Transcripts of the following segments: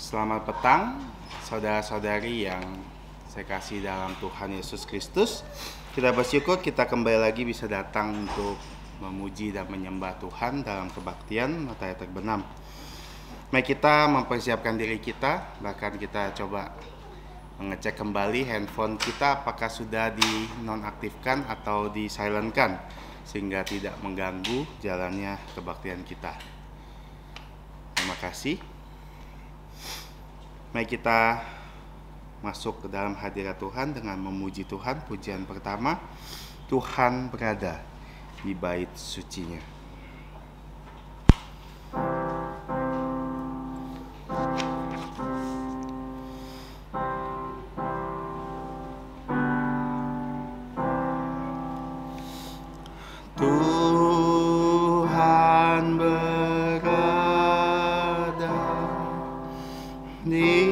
Selamat petang, saudara-saudari yang saya kasih dalam Tuhan Yesus Kristus. Kita bersyukur kita kembali lagi bisa datang untuk memuji dan menyembah Tuhan dalam kebaktian Matahari Terbenam. Mari kita mempersiapkan diri kita, bahkan kita coba mengecek kembali handphone kita apakah sudah dinonaktifkan atau disilentkan sehingga tidak mengganggu jalannya kebaktian kita. Terima kasih. Mari kita masuk ke dalam hadirat Tuhan dengan memuji Tuhan. Pujian pertama, Tuhan berada di bait sucinya. Tuhan berada di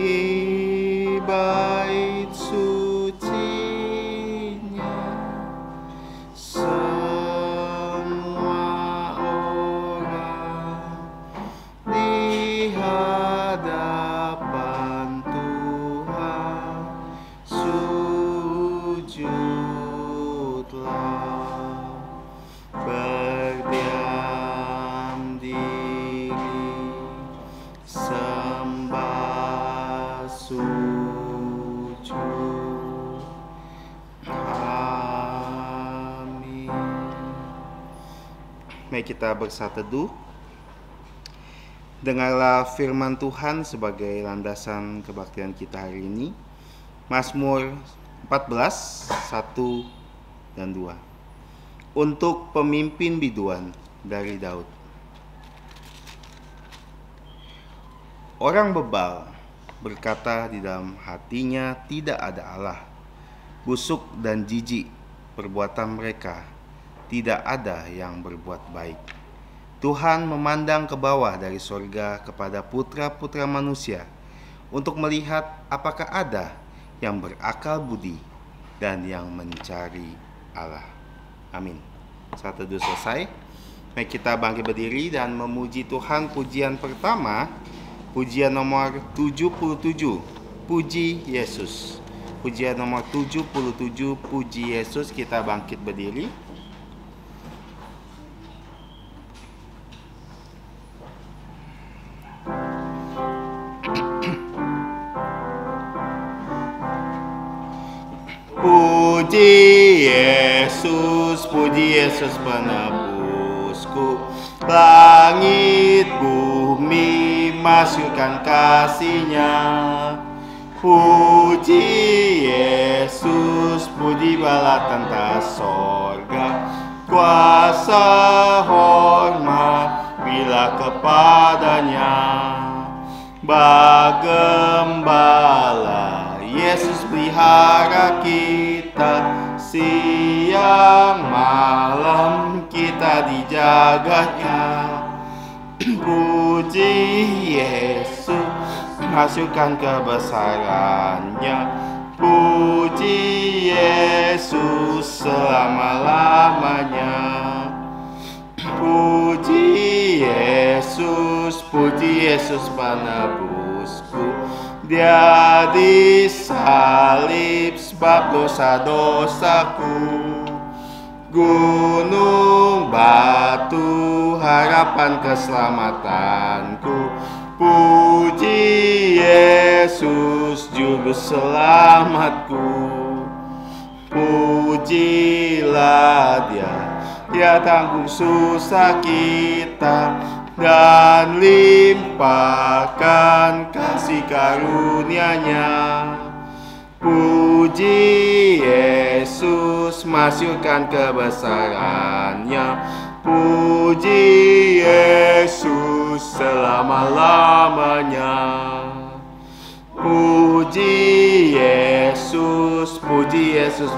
bait sucinya, semua orang di hadapan Tuhan sujudlah, berdiam diri, sembah sujud. Amin. Mari kita bersatu teduh. Dengarlah firman Tuhan sebagai landasan kebaktian kita hari ini. Mazmur 14, 1 dan 2. Untuk pemimpin biduan dari Daud. Orang bebal berkata di dalam hatinya tidak ada Allah. Busuk dan jijik perbuatan mereka, tidak ada yang berbuat baik. Tuhan memandang ke bawah dari sorga kepada putra-putra manusia untuk melihat apakah ada yang berakal budi dan yang mencari Allah. Amin. Saat teduh selesai, mari kita bangkit berdiri dan memuji Tuhan. Pujian pertama, pujian nomor 77, Puji Yesus. Pujian nomor 77, Puji Yesus. Kita bangkit berdiri. Puji Yesus penebusku. Langit bumi masyurkan kasih-Nya. Puji Yesus, puji bala tentara sorga. Kuasa hormat bila kepadanya. Bagembala Yesus pelihara kita, siang malam kita dijaganya. Puji Yesus, hasilkan kebesarannya. Puji Yesus selama-lamanya. Puji Yesus penebusku. Dia disalib sebab dosa-dosaku. Gunung batu harapan keselamatanku. Puji Yesus juru selamatku. Pujilah Dia tanggung susah kita dan limpahkan kasih karunia-Nya. Puji Yesus, masyurkan kebesarannya. Puji Yesus selama-lamanya. Puji Yesus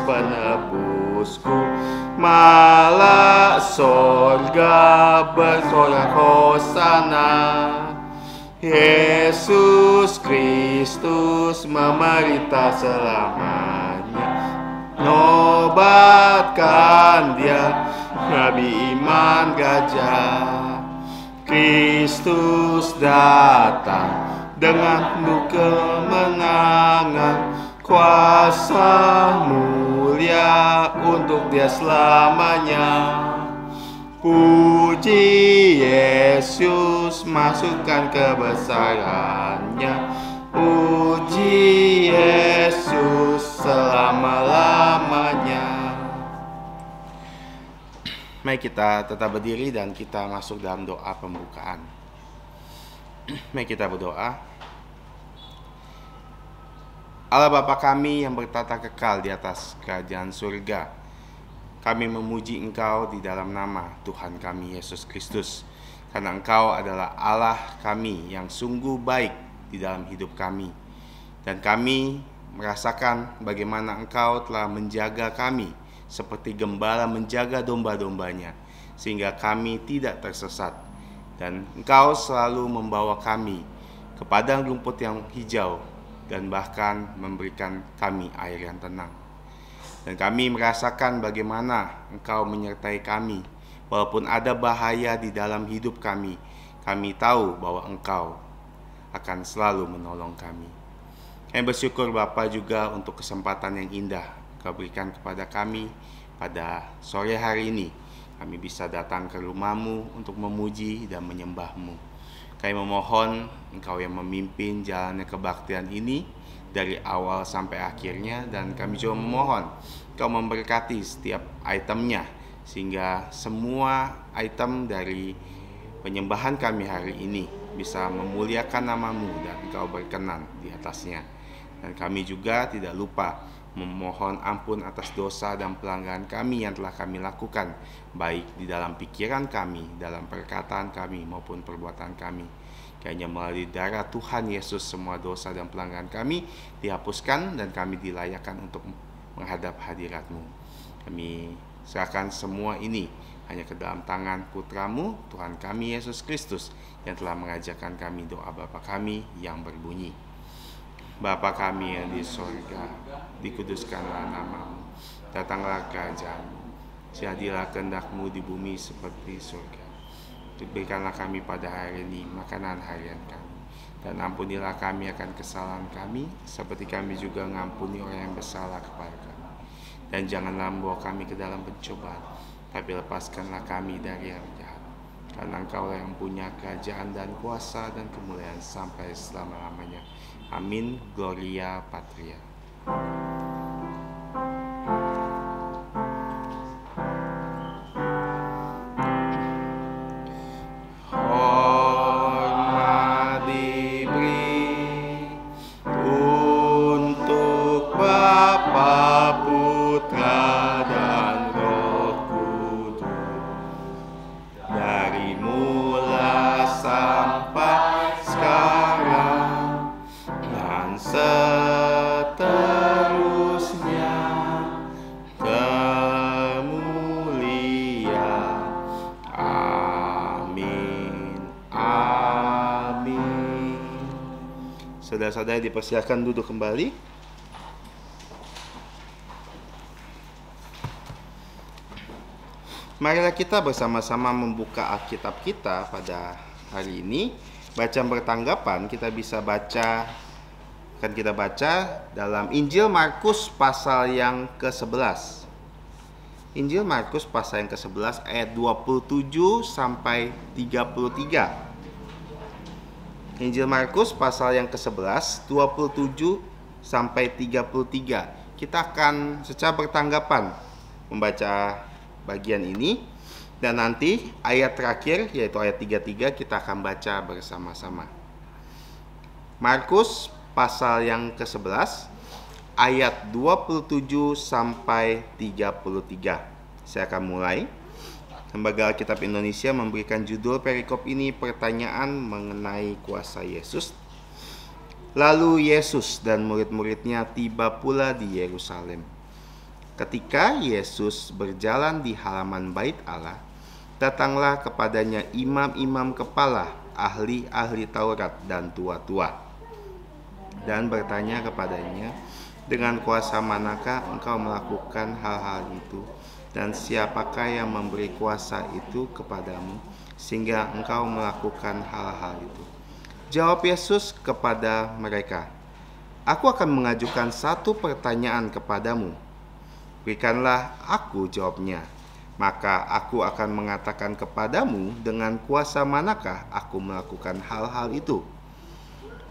penebusku. Malah sorga bersorak hosana. Yesus Kristus memerintah selamanya. Nobatkan Dia, Nabi iman gajah. Kristus datang dengan penuh kemenangan, kuasa mulia untuk Dia selamanya. Puji Yesus, masukkan kebesarannya. Puji Yesus selama-lamanya. Mari kita tetap berdiri dan kita masuk dalam doa pembukaan. Mari kita berdoa. Allah Bapa kami yang bertata kekal di atas kerajaan surga, kami memuji Engkau di dalam nama Tuhan kami Yesus Kristus, karena Engkau adalah Allah kami yang sungguh baik di dalam hidup kami. Dan kami merasakan bagaimana Engkau telah menjaga kami seperti gembala menjaga domba-dombanya, sehingga kami tidak tersesat. Dan Engkau selalu membawa kami ke padang rumput yang hijau, dan bahkan memberikan kami air yang tenang. Dan kami merasakan bagaimana Engkau menyertai kami. Walaupun ada bahaya di dalam hidup kami, kami tahu bahwa Engkau akan selalu menolong kami. Kami bersyukur Bapa juga untuk kesempatan yang indah Engkau berikan kepada kami pada sore hari ini. Kami bisa datang ke rumah-Mu untuk memuji dan menyembah-Mu. Kami memohon Engkau yang memimpin jalannya kebaktian ini dari awal sampai akhirnya, dan kami juga memohon Engkau memberkati setiap itemnya, sehingga semua item dari penyembahan kami hari ini bisa memuliakan nama-Mu dan Engkau berkenan di atasnya. Dan kami juga tidak lupa memohon ampun atas dosa dan pelanggaran kami yang telah kami lakukan, baik di dalam pikiran kami, dalam perkataan kami, maupun perbuatan kami. Hanya melalui darah Tuhan Yesus semua dosa dan pelanggaran kami dihapuskan, dan kami dilayakkan untuk menghadap hadirat-Mu. Kami serahkan semua ini hanya ke dalam tangan Putra-Mu, Tuhan kami Yesus Kristus, yang telah mengajarkan kami doa Bapa kami yang berbunyi: Bapa kami yang di sorga, dikuduskanlah nama-Mu, datanglah kerajaan-Mu, jadilah kehendak-Mu di bumi seperti surga. Berikanlah kami pada hari ini makanan harian kami, dan ampunilah kami akan kesalahan kami, seperti kami juga mengampuni orang yang bersalah kepada kami. Dan janganlah membawa kami ke dalam pencobaan, tapi lepaskanlah kami dari yang jahat. Karena Engkau yang punya kerajaan dan kuasa dan kemuliaan sampai selama-lamanya. Amin. Gloria Patria. Hormat diberi untuk Bapa, Putra, dan Roh Kudus, dari mula sampai sekarang dan seterusnya, kemuliaan. Amin. Amin. Saudara-saudara dipersilakan duduk kembali. Marilah kita bersama-sama membuka Alkitab kita pada hari ini. Bacaan bertanggapan kita bisa baca, akan kita baca dalam Injil Markus pasal yang ke-11. Injil Markus pasal yang ke-11 ayat 27 sampai 33. Injil Markus pasal yang ke-11 27 sampai 33. Kita akan secara bertanggapan membaca bagian ini, dan nanti ayat terakhir yaitu ayat 33 kita akan baca bersama-sama. Markus pasal yang ke-11 ayat 27 sampai 33. Saya akan mulai. Lembaga Alkitab Indonesia memberikan judul perikop ini pertanyaan mengenai kuasa Yesus. Lalu Yesus dan murid-muridnya tiba pula di Yerusalem. Ketika Yesus berjalan di halaman Bait Allah, datanglah kepadanya imam-imam kepala, ahli-ahli Taurat dan tua-tua, dan bertanya kepadanya, dengan kuasa manakah engkau melakukan hal-hal itu? Dan siapakah yang memberi kuasa itu kepadamu? sehingga engkau melakukan hal-hal itu?" Jawab Yesus kepada mereka, "Aku akan mengajukan satu pertanyaan kepadamu. Berikanlah aku jawabnya. Maka aku akan mengatakan kepadamu dengan kuasa manakah aku melakukan hal-hal itu.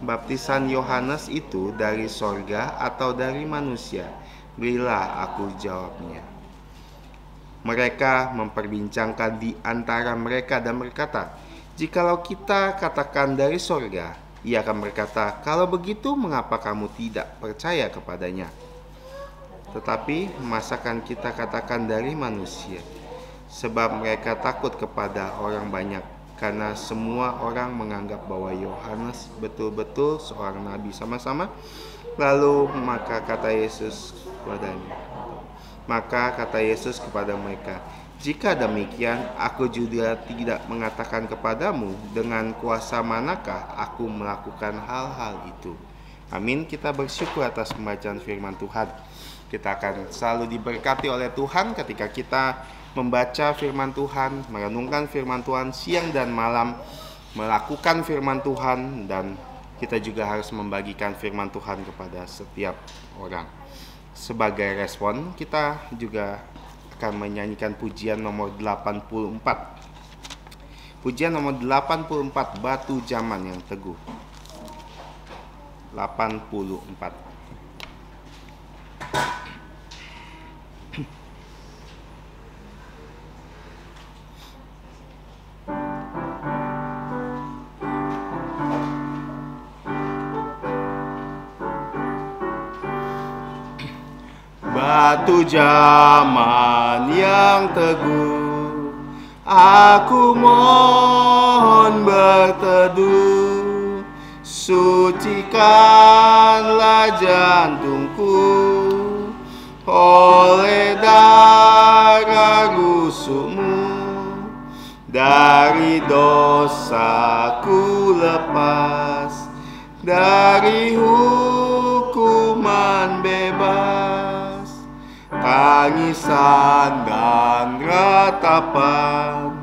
Baptisan Yohanes itu dari sorga atau dari manusia? Berilah aku jawabnya." Mereka memperbincangkan di antara mereka dan berkata, "Jikalau kita katakan dari sorga," ia akan berkata, "Kalau begitu mengapa kamu tidak percaya kepadanya? Tetapi masakan kita katakan dari manusia?" Sebab mereka takut kepada orang banyak, karena semua orang menganggap bahwa Yohanes betul-betul seorang nabi sama-sama. Lalu maka kata Yesus kepada mereka, "Jika demikian, aku juga tidak mengatakan kepadamu dengan kuasa manakah aku melakukan hal-hal itu." Amin. Kita bersyukur atas pembacaan firman Tuhan. Kita akan selalu diberkati oleh Tuhan ketika kita membaca firman Tuhan, merenungkan firman Tuhan siang dan malam, melakukan firman Tuhan, dan kita juga harus membagikan firman Tuhan kepada setiap orang. Sebagai respon, kita juga akan menyanyikan pujian nomor 84. Pujian nomor 84, Batu Zaman yang Teguh. 84. Batu zaman yang teguh, aku mohon berteduh. Sucikanlah jantungku oleh darah rusukmu. Dari dosaku lepas, dari hukuman bebas. Tangisan dan ratapan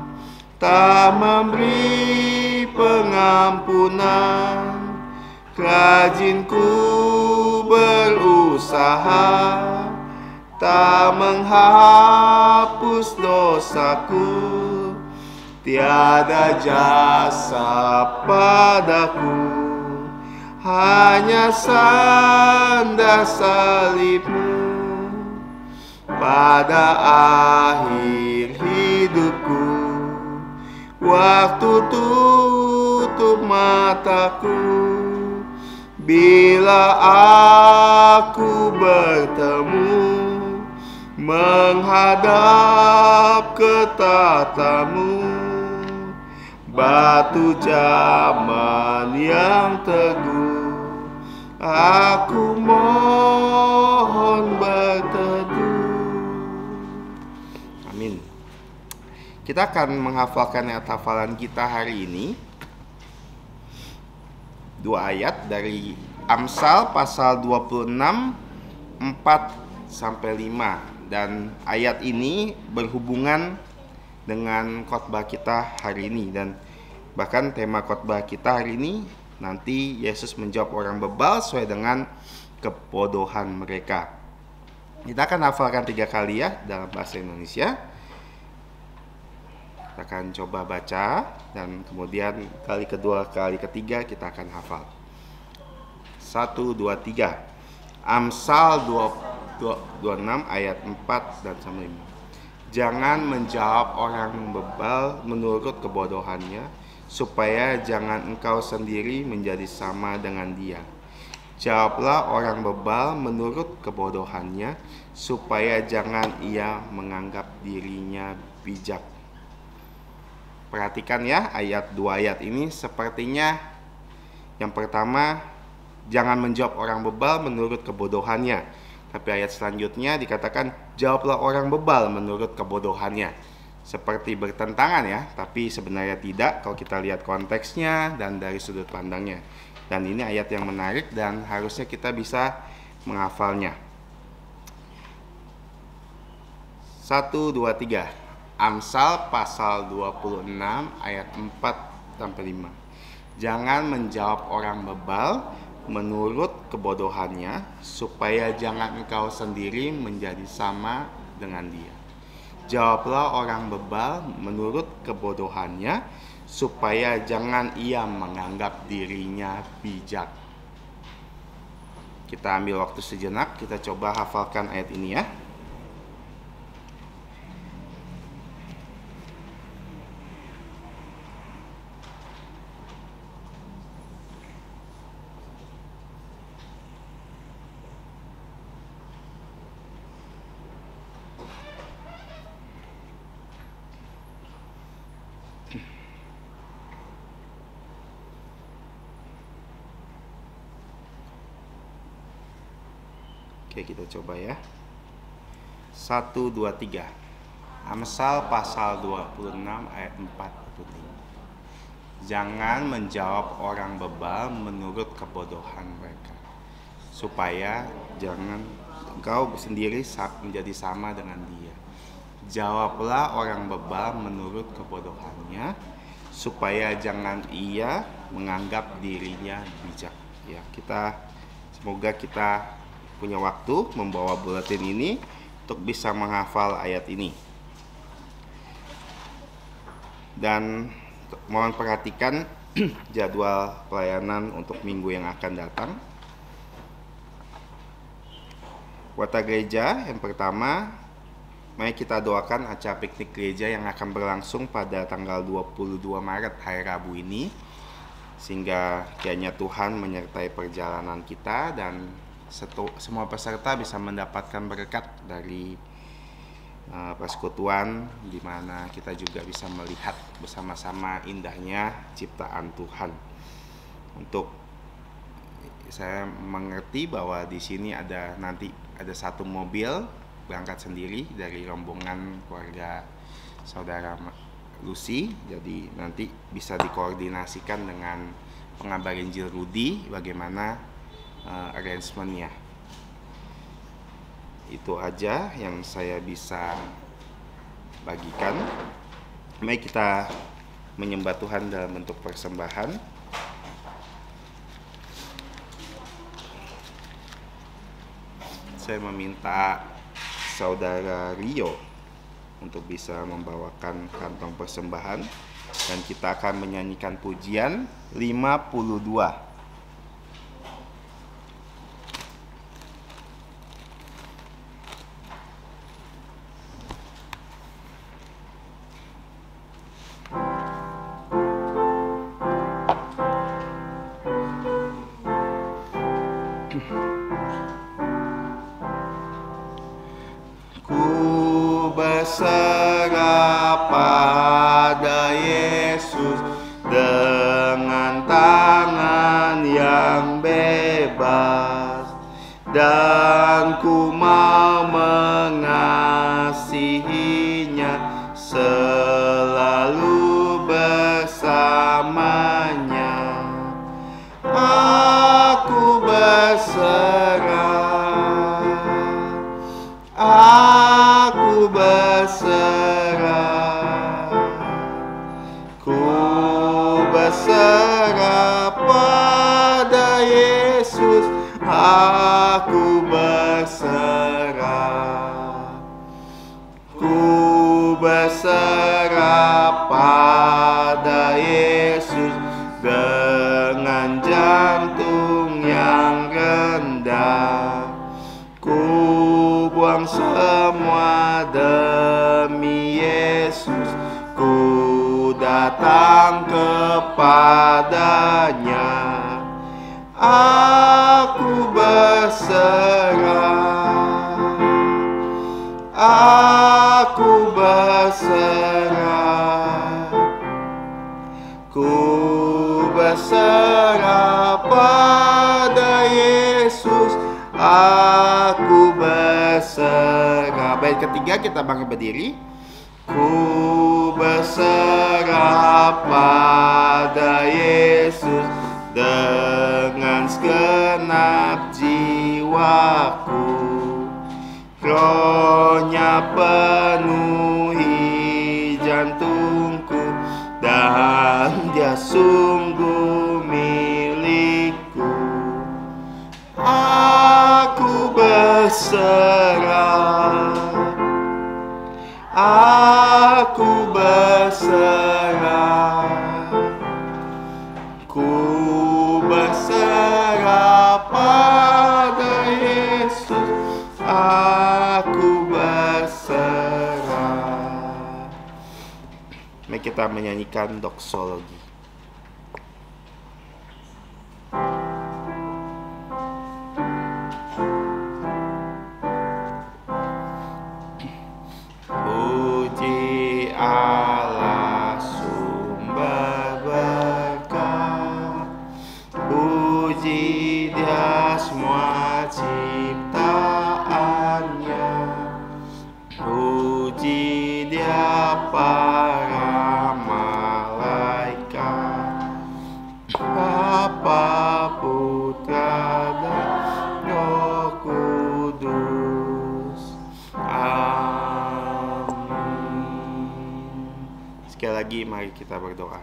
tak memberi pengampunan. Rajin ku berusaha tak menghapus dosaku. Tiada jasa padaku, hanya sandar salibmu. Pada akhir hidupku, waktu tutup mataku, bila aku bertemu menghadap ke tatamu. Batu zaman yang teguh, aku mohon berteduh. Amin. Kita akan menghafalkan ayat hafalan kita hari ini. 2 ayat dari Amsal pasal 26 4-5. Dan ayat ini berhubungan dengan khotbah kita hari ini, dan bahkan tema khotbah kita hari ini nanti Yesus menjawab orang bebal sesuai dengan kebodohan mereka. Kita akan hafalkan 3 kali ya dalam bahasa Indonesia. Kita akan coba baca dan kemudian kali kedua, kali ketiga kita akan hafal. 1, 2, 3. Amsal 26 ayat 4 dan 5. Jangan menjawab orang bebal menurut kebodohannya, supaya jangan engkau sendiri menjadi sama dengan dia. Jawablah orang bebal menurut kebodohannya, supaya jangan ia menganggap dirinya bijak. Perhatikan ya, 2 ayat ini sepertinya yang pertama, jangan menjawab orang bebal menurut kebodohannya. Tapi ayat selanjutnya dikatakan, jawablah orang bebal menurut kebodohannya. Seperti bertentangan ya, tapi sebenarnya tidak kalau kita lihat konteksnya dan dari sudut pandangnya. Dan ini ayat yang menarik dan harusnya kita bisa menghafalnya. 1, 2, 3. Amsal pasal 26 ayat 4-5. Jangan menjawab orang bebal menurut kebodohannya, supaya jangan engkau sendiri menjadi sama dengan dia. Jawablah orang bebal menurut kebodohannya, supaya jangan ia menganggap dirinya bijak. Kita ambil waktu sejenak, kita coba hafalkan ayat ini ya. Oke, kita coba ya. 1, 2, 3. Amsal pasal 26 ayat 4-5. Jangan menjawab orang bebal menurut kebodohan mereka, supaya jangan engkau sendiri menjadi sama dengan dia. Jawablah orang bebal menurut kebodohannya, supaya jangan ia menganggap dirinya bijak. Ya, semoga kita punya waktu membawa buletin ini untuk bisa menghafal ayat ini. Dan mohon perhatikan jadwal pelayanan untuk minggu yang akan datang. Kuota gereja yang pertama, mari kita doakan acara piknik gereja yang akan berlangsung pada tanggal 22 Maret hari Rabu ini, sehingga kiranya Tuhan menyertai perjalanan kita dan semua peserta bisa mendapatkan berkat dari persekutuan, di mana kita juga bisa melihat bersama-sama indahnya ciptaan Tuhan. Saya mengerti bahwa di sini nanti ada satu mobil berangkat sendiri dari rombongan keluarga saudara Lucy, jadi nanti bisa dikoordinasikan dengan pengabar Injil Rudi bagaimana arrangementnya. Itu aja yang saya bisa bagikan. Mari kita menyembah Tuhan dalam bentuk persembahan. Saya meminta saudara Rio untuk bisa membawakan kantong persembahan, dan kita akan menyanyikan pujian 52. Ku berserah pada Yesus dengan tangan yang bebas, dan ku mau mengasihinya selalu bersamanya. Aku berserah, aku berserah, ku berserah pada Yesus, aku berserah, ku berserah pada Yesus dengan jantung yang rendah. Ku buang semua demi Yesus, ku datang kepadanya. Aku berserah, aku berserah, ku berserah pada Yesus, aku berserah. Bait ketiga kita bangkit berdiri. Ku berserah pada Yesus dengan segenap jiwaku. Rohnya penuhi dan Dia sungguh milikku. Aku berserah, aku berserah, ku berserah pada Yesus, aku berserah. Mari kita menyanyikan doksologi. Puji Allah sumber berkat, puji Dia semua ciptaannya, puji Dia para malaikat, Bapa, Putra, dan Roh Kudus. Sekali lagi mari kita berdoa.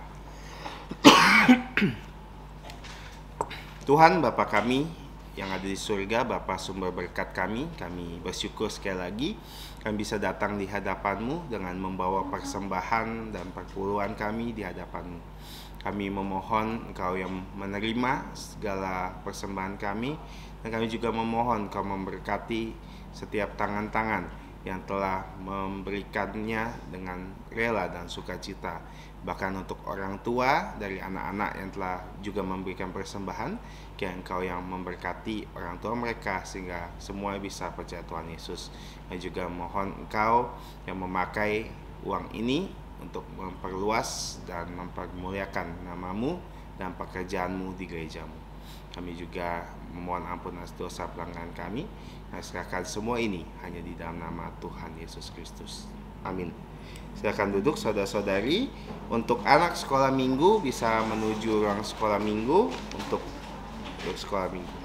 Tuhan Bapa kami yang ada di surga, Bapa sumber berkat kami bersyukur sekali lagi kami bisa datang di hadapan-Mu dengan membawa persembahan dan perpuluhan kami di hadapan-Mu. Kami memohon Engkau yang menerima segala persembahan kami, dan kami juga memohon Engkau memberkati setiap tangan-tangan yang telah memberikannya dengan rela dan sukacita. Bahkan untuk orang tua dari anak-anak yang telah juga memberikan persembahan, kiranya Engkau yang memberkati orang tua mereka sehingga semua bisa percaya Tuhan Yesus. Dan juga mohon Engkau yang memakai uang ini untuk memperluas dan mempermuliakan nama-Mu dan pekerjaan-Mu di gereja-Mu. Kami juga memohon ampun atas dosa pelanggaran kami. Kami serahkan semua ini hanya di dalam nama Tuhan Yesus Kristus. Amin. Silakan duduk saudara-saudari. Untuk anak sekolah minggu bisa menuju ruang sekolah minggu untuk sekolah minggu.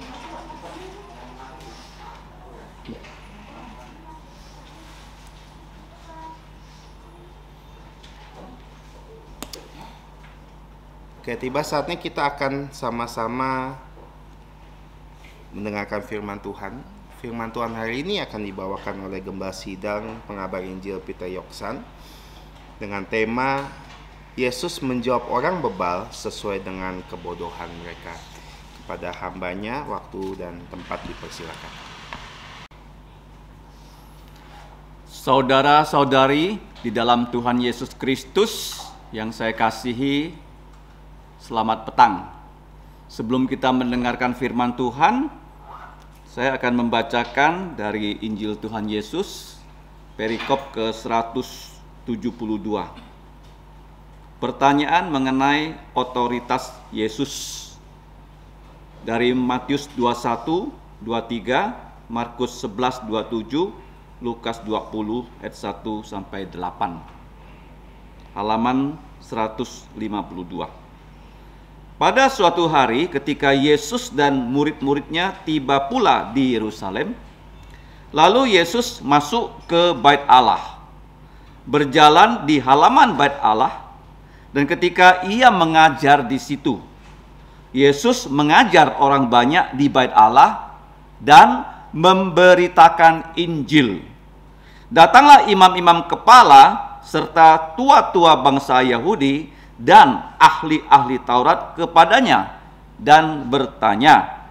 Oke, tiba saatnya kita akan sama-sama mendengarkan firman Tuhan. Firman Tuhan hari ini akan dibawakan oleh Gembala Sidang Pengabar Injil Peter Yoksan dengan tema Yesus menjawab orang bebal sesuai dengan kebodohan mereka. Kepada hambanya waktu dan tempat dipersilakan. Saudara-saudari di dalam Tuhan Yesus Kristus yang saya kasihi, selamat petang. Sebelum kita mendengarkan firman Tuhan, saya akan membacakan dari Injil Tuhan Yesus, perikop ke-172. Pertanyaan mengenai otoritas Yesus. Dari Matius 21, 23, Markus 11, 27, Lukas 20 ayat 1 sampai 8. Halaman 152. Pada suatu hari ketika Yesus dan murid-muridnya tiba pula di Yerusalem, lalu Yesus masuk ke Bait Allah, berjalan di halaman Bait Allah, dan ketika ia mengajar di situ, Yesus mengajar orang banyak di Bait Allah dan memberitakan Injil. Datanglah imam-imam kepala serta tua-tua bangsa Yahudi dan ahli-ahli Taurat kepadanya dan bertanya,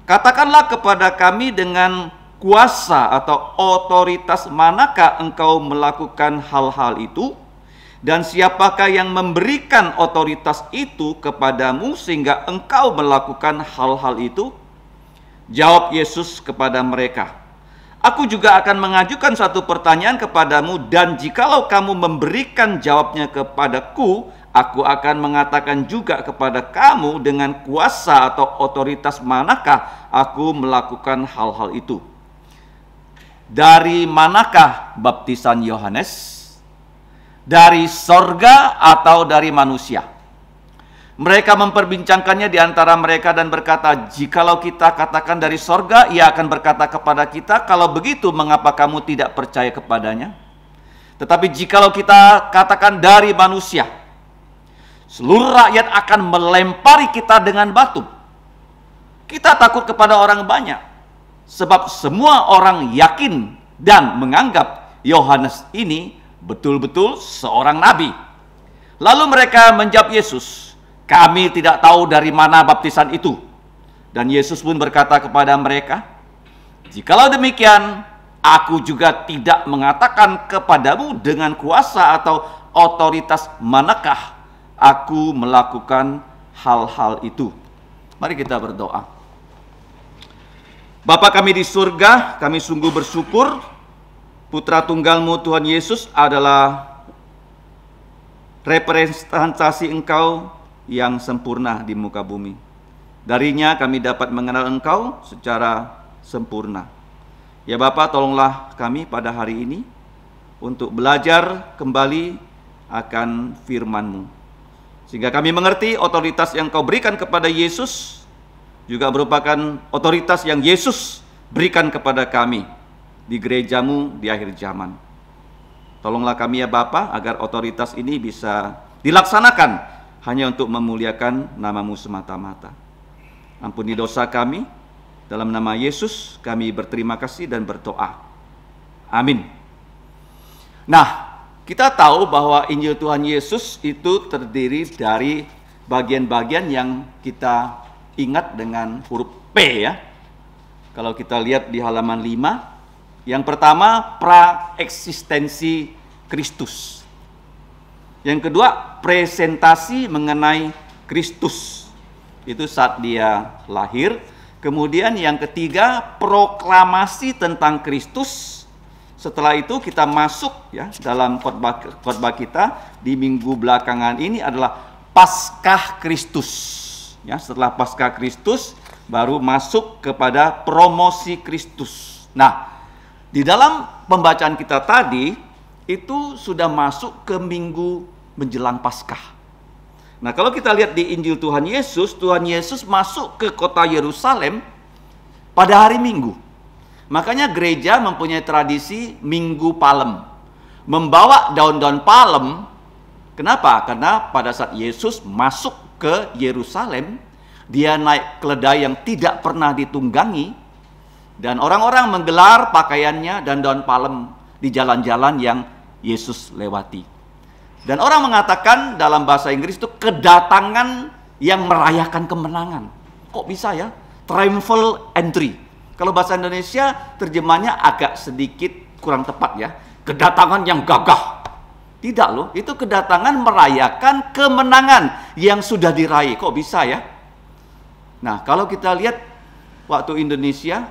"Katakanlah kepada kami dengan kuasa atau otoritas manakah engkau melakukan hal-hal itu? Dan siapakah yang memberikan otoritas itu kepadamu sehingga engkau melakukan hal-hal itu?" Jawab Yesus kepada mereka, "Aku juga akan mengajukan satu pertanyaan kepadamu, dan jikalau kamu memberikan jawabnya kepadaku, aku akan mengatakan juga kepada kamu dengan kuasa atau otoritas manakah aku melakukan hal-hal itu. Dari manakah baptisan Yohanes? Dari sorga atau dari manusia?" Mereka memperbincangkannya di antara mereka dan berkata, "Jikalau kita katakan dari sorga, ia akan berkata kepada kita, 'Kalau begitu, mengapa kamu tidak percaya kepadanya?' Tetapi jikalau kita katakan dari manusia, seluruh rakyat akan melempari kita dengan batu. Kita takut kepada orang banyak, sebab semua orang yakin dan menganggap Yohanes ini betul-betul seorang nabi. Lalu mereka menjawab Yesus, "Kami tidak tahu dari mana baptisan itu." Dan Yesus pun berkata kepada mereka, "Jikalau demikian, aku juga tidak mengatakan kepadamu dengan kuasa atau otoritas manakah aku melakukan hal-hal itu." Mari kita berdoa. Bapa kami di surga, kami sungguh bersyukur Putra Tunggal-Mu Tuhan Yesus adalah representasi Engkau yang sempurna di muka bumi. Darinya kami dapat mengenal Engkau secara sempurna. Ya Bapa, tolonglah kami pada hari ini untuk belajar kembali akan firman-Mu, sehingga kami mengerti otoritas yang Kau berikan kepada Yesus juga merupakan otoritas yang Yesus berikan kepada kami di gereja-Mu di akhir zaman. Tolonglah kami ya Bapa, agar otoritas ini bisa dilaksanakan hanya untuk memuliakan nama-Mu semata-mata. Ampuni dosa kami, dalam nama Yesus kami berterima kasih dan berdoa. Amin. Nah, kita tahu bahwa Injil Tuhan Yesus itu terdiri dari bagian-bagian yang kita ingat dengan huruf P ya. Kalau kita lihat di halaman 5, yang pertama praeksistensi Kristus. Yang kedua presentasi mengenai Kristus. Itu saat Dia lahir. Kemudian yang ketiga proklamasi tentang Kristus. Setelah itu kita masuk ya dalam khotbah kita di minggu belakangan ini adalah Paskah Kristus. Ya, setelah Paskah Kristus baru masuk kepada promosi Kristus. Nah, di dalam pembacaan kita tadi itu sudah masuk ke minggu menjelang Paskah. Nah, kalau kita lihat di Injil Tuhan Yesus masuk ke kota Yerusalem pada hari Minggu. Makanya gereja mempunyai tradisi Minggu Palem, membawa daun-daun palem. Kenapa? Karena pada saat Yesus masuk ke Yerusalem, Dia naik keledai yang tidak pernah ditunggangi, dan orang-orang menggelar pakaiannya dan daun palem di jalan-jalan yang Yesus lewati. Dan orang mengatakan dalam bahasa Inggris itu kedatangan yang merayakan kemenangan. Kok bisa ya? Triumphal entry. Kalau bahasa Indonesia terjemahnya agak sedikit kurang tepat ya. Kedatangan yang gagah. Tidak loh, itu kedatangan merayakan kemenangan yang sudah diraih. Kok bisa ya? Nah, kalau kita lihat waktu Indonesia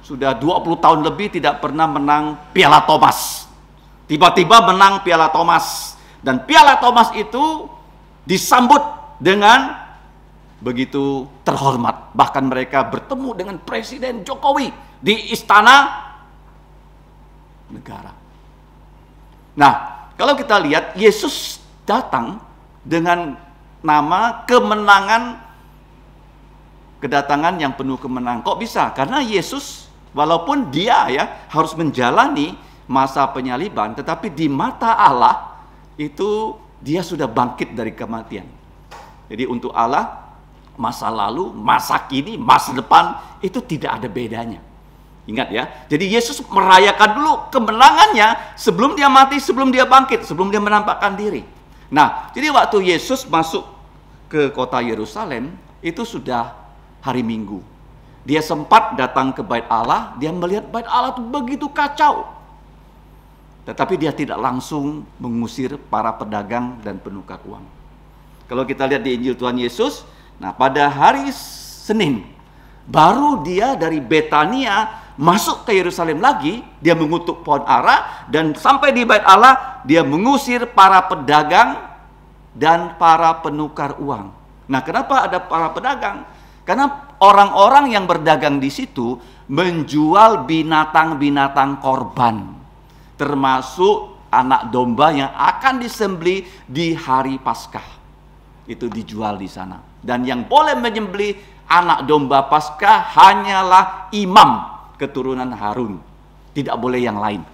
sudah 20 tahun lebih tidak pernah menang Piala Thomas. Tiba-tiba menang Piala Thomas. Dan Piala Thomas itu disambut dengan begitu terhormat. Bahkan mereka bertemu dengan Presiden Jokowi di istana negara. Nah, kalau kita lihat Yesus datang dengan nama kemenangan, kedatangan yang penuh kemenangan. Kok bisa? Karena Yesus walaupun Dia ya harus menjalani masa penyaliban, tetapi di mata Allah itu Dia sudah bangkit dari kematian. Jadi untuk Allah masa lalu, masa kini, masa depan itu tidak ada bedanya. Ingat ya, jadi Yesus merayakan dulu kemenangannya sebelum Dia mati, sebelum Dia bangkit, sebelum Dia menampakkan diri. Nah, jadi waktu Yesus masuk ke kota Yerusalem, itu sudah hari Minggu. Dia sempat datang ke bait Allah, dia melihat bait Allah itu begitu kacau. Tetapi Dia tidak langsung mengusir para pedagang dan penukar uang. Kalau kita lihat di Injil Tuhan Yesus, nah pada hari Senin, baru Dia dari Betania masuk ke Yerusalem lagi, Dia mengutuk pohon ara, dan sampai di bait Allah, Dia mengusir para pedagang dan para penukar uang. Nah, kenapa ada para pedagang? Karena orang-orang yang berdagang di situ menjual binatang-binatang korban, termasuk anak domba yang akan disembelih di hari Paskah. Itu dijual di sana. Dan yang boleh menyembelih anak domba Paskah hanyalah imam keturunan Harun, tidak boleh yang lain.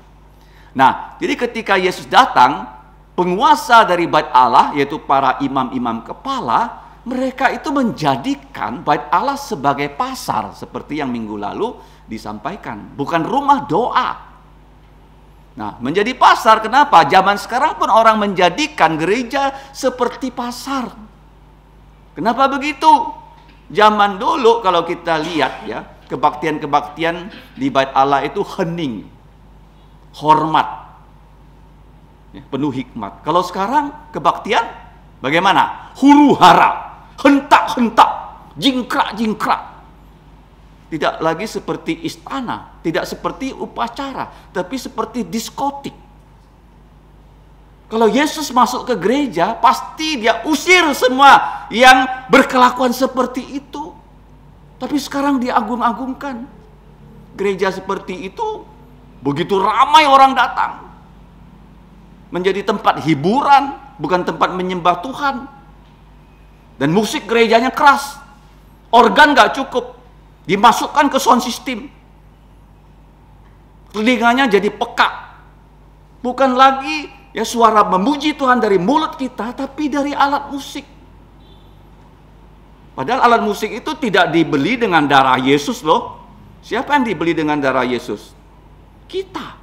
Nah, jadi ketika Yesus datang, penguasa dari bait Allah, yaitu para imam-imam kepala, mereka itu menjadikan bait Allah sebagai pasar, seperti yang minggu lalu disampaikan, bukan rumah doa. Nah, menjadi pasar, kenapa? Zaman sekarang pun orang menjadikan gereja seperti pasar. Kenapa begitu? Zaman dulu kalau kita lihat ya, kebaktian-kebaktian di bait Allah itu hening, hormat, ya, penuh hikmat. Kalau sekarang kebaktian bagaimana? Huru-hara, hentak-hentak, jingkrak-jingkrak. Tidak lagi seperti istana, tidak seperti upacara, tapi seperti diskotik. Kalau Yesus masuk ke gereja, pasti dia usir semua yang berkelakuan seperti itu. Tapi sekarang dia agung-agungkan. Gereja seperti itu, begitu ramai orang datang. Menjadi tempat hiburan, bukan tempat menyembah Tuhan. Dan musik gerejanya keras. Organ gak cukup. Dimasukkan ke sound system. Telinganya jadi peka. Bukan lagi ya suara memuji Tuhan dari mulut kita, tapi dari alat musik. Padahal alat musik itu tidak dibeli dengan darah Yesus loh. Siapa yang dibeli dengan darah Yesus? Kita.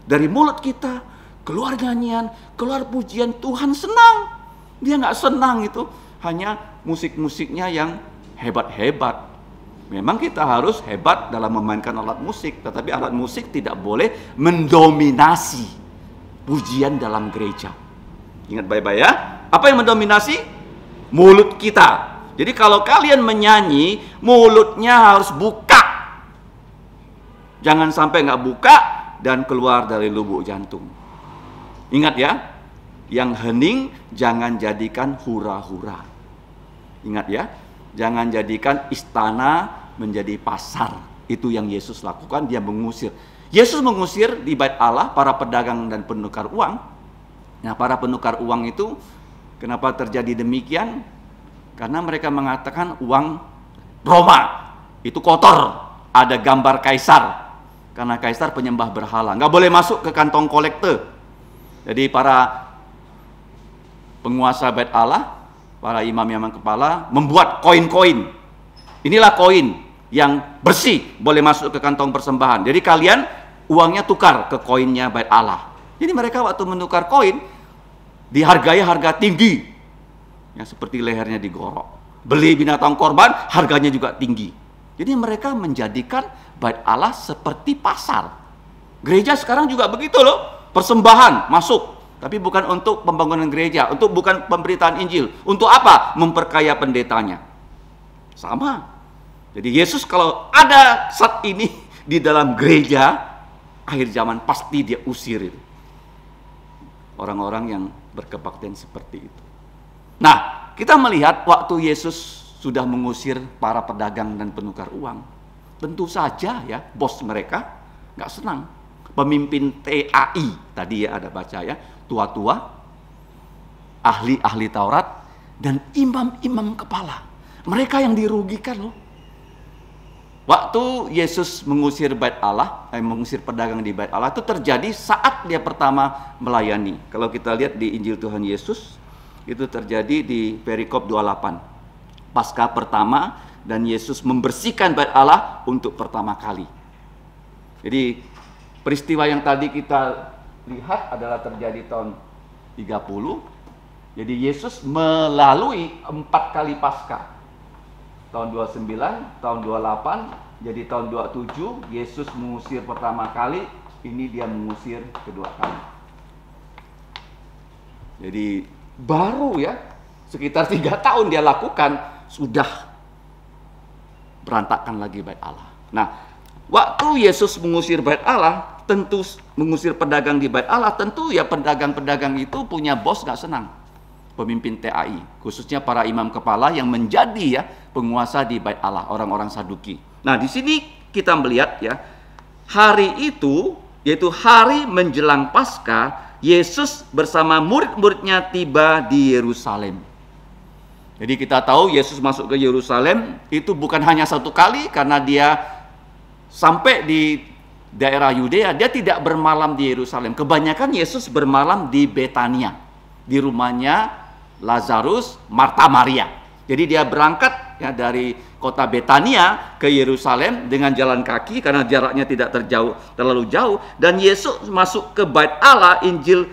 Dari mulut kita keluar nyanyian, keluar pujian, Tuhan senang. Dia nggak senang itu hanya musik-musiknya yang hebat-hebat. Memang kita harus hebat dalam memainkan alat musik, tetapi alat musik tidak boleh mendominasi pujian dalam gereja. Ingat baik-baik ya. Apa yang mendominasi? Mulut kita. Jadi kalau kalian menyanyi, mulutnya harus buka. Jangan sampai nggak buka dan keluar dari lubuk jantung. Ingat ya, yang hening jangan jadikan hura-hura. Ingat ya, jangan jadikan istana menjadi pasar. Itu yang Yesus lakukan, dia mengusir. Yesus mengusir di bait Allah para pedagang dan penukar uang. Nah, para penukar uang itu kenapa terjadi demikian? Karena mereka mengatakan uang Roma itu kotor, ada gambar kaisar. Karena kaisar penyembah berhala, nggak boleh masuk ke kantong kolektor. Jadi para penguasa bait Allah, para imam-imam kepala membuat koin-koin. Inilah koin yang bersih, boleh masuk ke kantong persembahan. Jadi kalian uangnya tukar ke koinnya bait Allah. Jadi mereka waktu menukar koin dihargai harga tinggi, yang seperti lehernya digorok. Beli binatang korban harganya juga tinggi. Jadi mereka menjadikan bait Allah seperti pasar. Gereja sekarang juga begitu loh. Persembahan masuk, tapi bukan untuk pembangunan gereja, bukan pemberitaan Injil. Untuk apa? Memperkaya pendetanya. Sama. Jadi Yesus kalau ada saat ini di dalam gereja, akhir zaman pasti dia usir itu. Orang-orang yang berkebaktian seperti itu. Nah, kita melihat waktu Yesus sudah mengusir para pedagang dan penukar uang. Tentu saja ya, bos mereka nggak senang. Pemimpin TAI, tadi ya ada baca ya, tua-tua, ahli-ahli Taurat, dan imam-imam kepala. Mereka yang dirugikan loh. Waktu Yesus mengusir bait Allah, mengusir pedagang di bait Allah, itu terjadi saat dia pertama melayani. Kalau kita lihat di Injil Tuhan Yesus, itu terjadi di perikop 28. Paskah pertama, dan Yesus membersihkan bait Allah untuk pertama kali. Jadi peristiwa yang tadi kita lihat adalah terjadi tahun 30. Jadi Yesus melalui 4 kali Paskah. Tahun 29, tahun 28, jadi tahun 27 Yesus mengusir pertama kali, ini dia mengusir kedua kali. Jadi baru ya, sekitar 3 tahun dia lakukan, sudah berantakan lagi bait Allah. Nah, waktu Yesus mengusir bait Allah, tentu mengusir pedagang di bait Allah, tentu ya pedagang-pedagang itu punya bos gak senang. Pemimpin TAI, khususnya para imam kepala yang menjadi ya penguasa di bait Allah, orang-orang Saduki. Nah, di sini kita melihat ya, hari itu, yaitu hari menjelang Paskah, Yesus bersama murid-muridnya tiba di Yerusalem. Jadi kita tahu Yesus masuk ke Yerusalem itu bukan hanya 1 kali, karena dia sampai di daerah Yudea, dia tidak bermalam di Yerusalem. Kebanyakan Yesus bermalam di Betania. di rumahnya Lazarus, Marta, Maria. Jadi dia berangkat ya dari kota Betania ke Yerusalem dengan jalan kaki karena jaraknya tidak terlalu jauh, dan Yesus masuk ke Bait Allah. Injil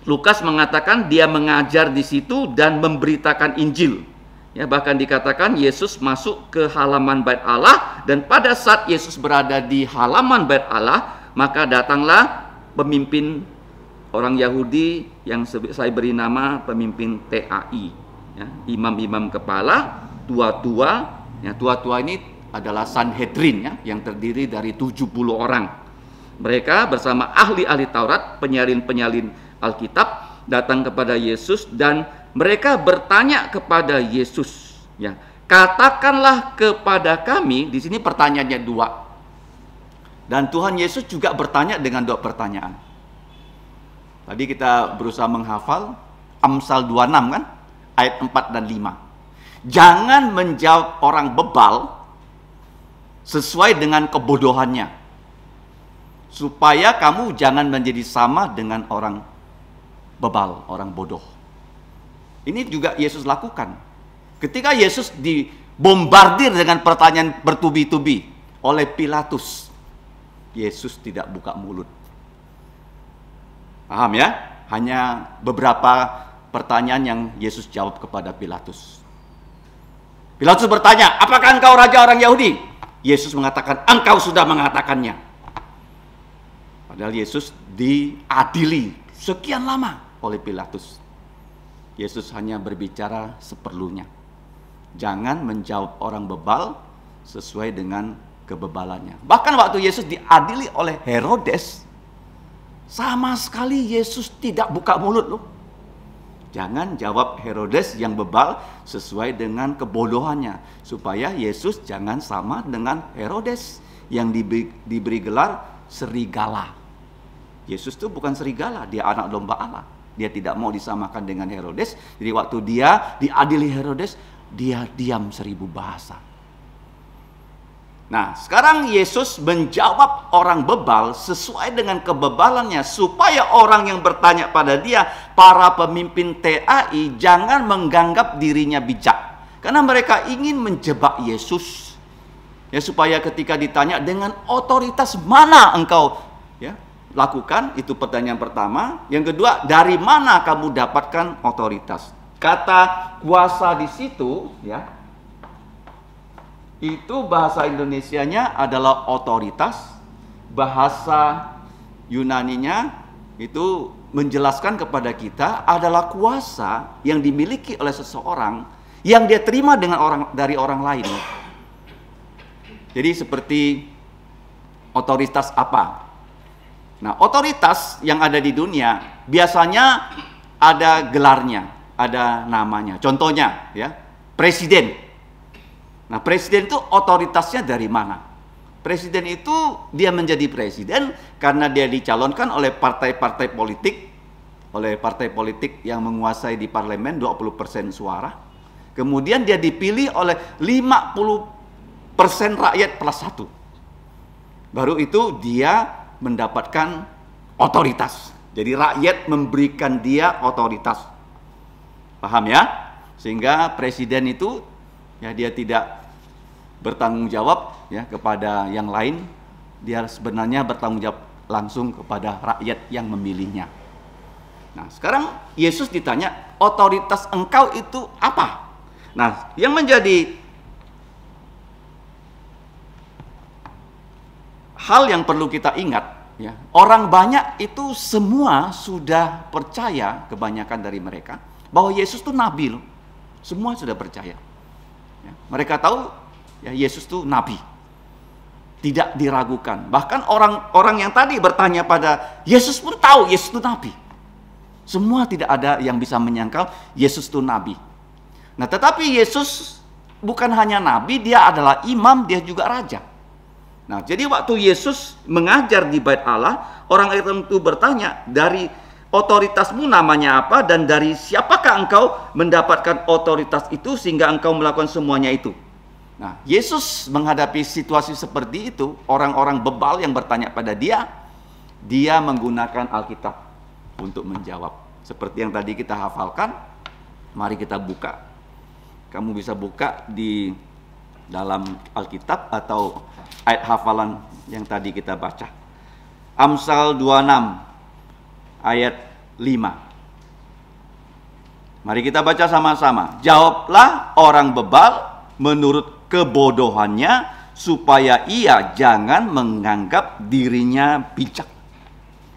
Lukas mengatakan dia mengajar di situ dan memberitakan Injil. Ya, bahkan dikatakan Yesus masuk ke halaman Bait Allah, dan pada saat Yesus berada di halaman Bait Allah, maka datanglah pemimpin orang Yahudi yang saya beri nama pemimpin TAI, ya, imam-imam kepala, tua-tua. Ya, tua-tua ini adalah Sanhedrin, ya, yang terdiri dari 70 orang. Mereka bersama ahli-ahli Taurat, penyalin-penyalin Alkitab, datang kepada Yesus dan mereka bertanya kepada Yesus, ya, katakanlah kepada kami. Di sini pertanyaannya dua. Dan Tuhan Yesus juga bertanya dengan dua pertanyaan. Tadi kita berusaha menghafal Amsal 26 kan? Ayat 4 dan 5. Jangan menjawab orang bebal sesuai dengan kebodohannya, supaya kamu jangan menjadi sama dengan orang bebal, orang bodoh. Ini juga Yesus lakukan. Ketika Yesus dibombardir dengan pertanyaan bertubi-tubi oleh Pilatus, Yesus tidak buka mulut. Paham ya? Hanya beberapa pertanyaan yang Yesus jawab kepada Pilatus. Pilatus bertanya, apakah engkau raja orang Yahudi? Yesus mengatakan, engkau sudah mengatakannya. Padahal Yesus diadili sekian lama oleh Pilatus. Yesus hanya berbicara seperlunya. Jangan menjawab orang bebal sesuai dengan kebebalannya. Bahkan waktu Yesus diadili oleh Herodes, sama sekali Yesus tidak buka mulut loh. Jangan jawab Herodes yang bebal sesuai dengan kebodohannya, supaya Yesus jangan sama dengan Herodes yang diberi gelar serigala. Yesus itu bukan serigala, dia anak domba Allah. Dia tidak mau disamakan dengan Herodes. Jadi waktu dia diadili Herodes, dia diam 1000 bahasa. Nah, sekarang Yesus menjawab orang bebal sesuai dengan kebebalannya, supaya orang yang bertanya pada dia, para pemimpin TAI, jangan menganggap dirinya bijak, karena mereka ingin menjebak Yesus. Ya, supaya ketika ditanya, dengan otoritas mana engkau lakukan, itu pertanyaan pertama. Yang kedua, dari mana kamu dapatkan otoritas? Kata kuasa di situ, ya, itu bahasa Indonesianya adalah otoritas. Bahasa Yunaninya itu menjelaskan kepada kita adalah kuasa yang dimiliki oleh seseorang yang dia terima dari orang lain. Jadi seperti otoritas apa? Nah, otoritas yang ada di dunia biasanya ada gelarnya, ada namanya. Contohnya, ya, presiden. Nah, presiden itu otoritasnya dari mana? Presiden itu dia menjadi presiden karena dia dicalonkan oleh partai-partai politik yang menguasai di parlemen 20% suara. Kemudian dia dipilih oleh 50% rakyat plus 1. Baru itu dia mendapatkan otoritas. Jadi rakyat memberikan dia otoritas. Paham ya? Sehingga presiden itu ya dia tidak bertanggung jawab ya kepada yang lain, dia sebenarnya bertanggung jawab langsung kepada rakyat yang memilihnya. Nah, sekarang Yesus ditanya, otoritas engkau itu apa? Nah, yang menjadi hal yang perlu kita ingat, ya, orang banyak itu semua sudah percaya, kebanyakan dari mereka, bahwa Yesus itu nabi loh. Semua sudah percaya. Ya, mereka tahu ya Yesus itu nabi. Tidak diragukan. Bahkan orang-orang yang tadi bertanya pada Yesus pun tahu Yesus itu nabi. Semua tidak ada yang bisa menyangkal Yesus itu nabi. Nah, tetapi Yesus bukan hanya nabi, dia adalah imam, dia juga raja. Nah, jadi waktu Yesus mengajar di Bait Allah, orang itu bertanya, dari otoritasmu namanya apa dan dari siapakah engkau mendapatkan otoritas itu sehingga engkau melakukan semuanya itu? Nah, Yesus menghadapi situasi seperti itu, orang-orang bebal yang bertanya pada dia menggunakan Alkitab. untuk menjawab. Seperti yang tadi kita hafalkan, mari kita buka. Kamu bisa buka di dalam Alkitab atau ayat hafalan yang tadi kita baca. Amsal 26 ayat 5. Mari kita baca sama-sama. Jawablah orang bebal menurut kebodohannya, supaya ia jangan menganggap dirinya bijak.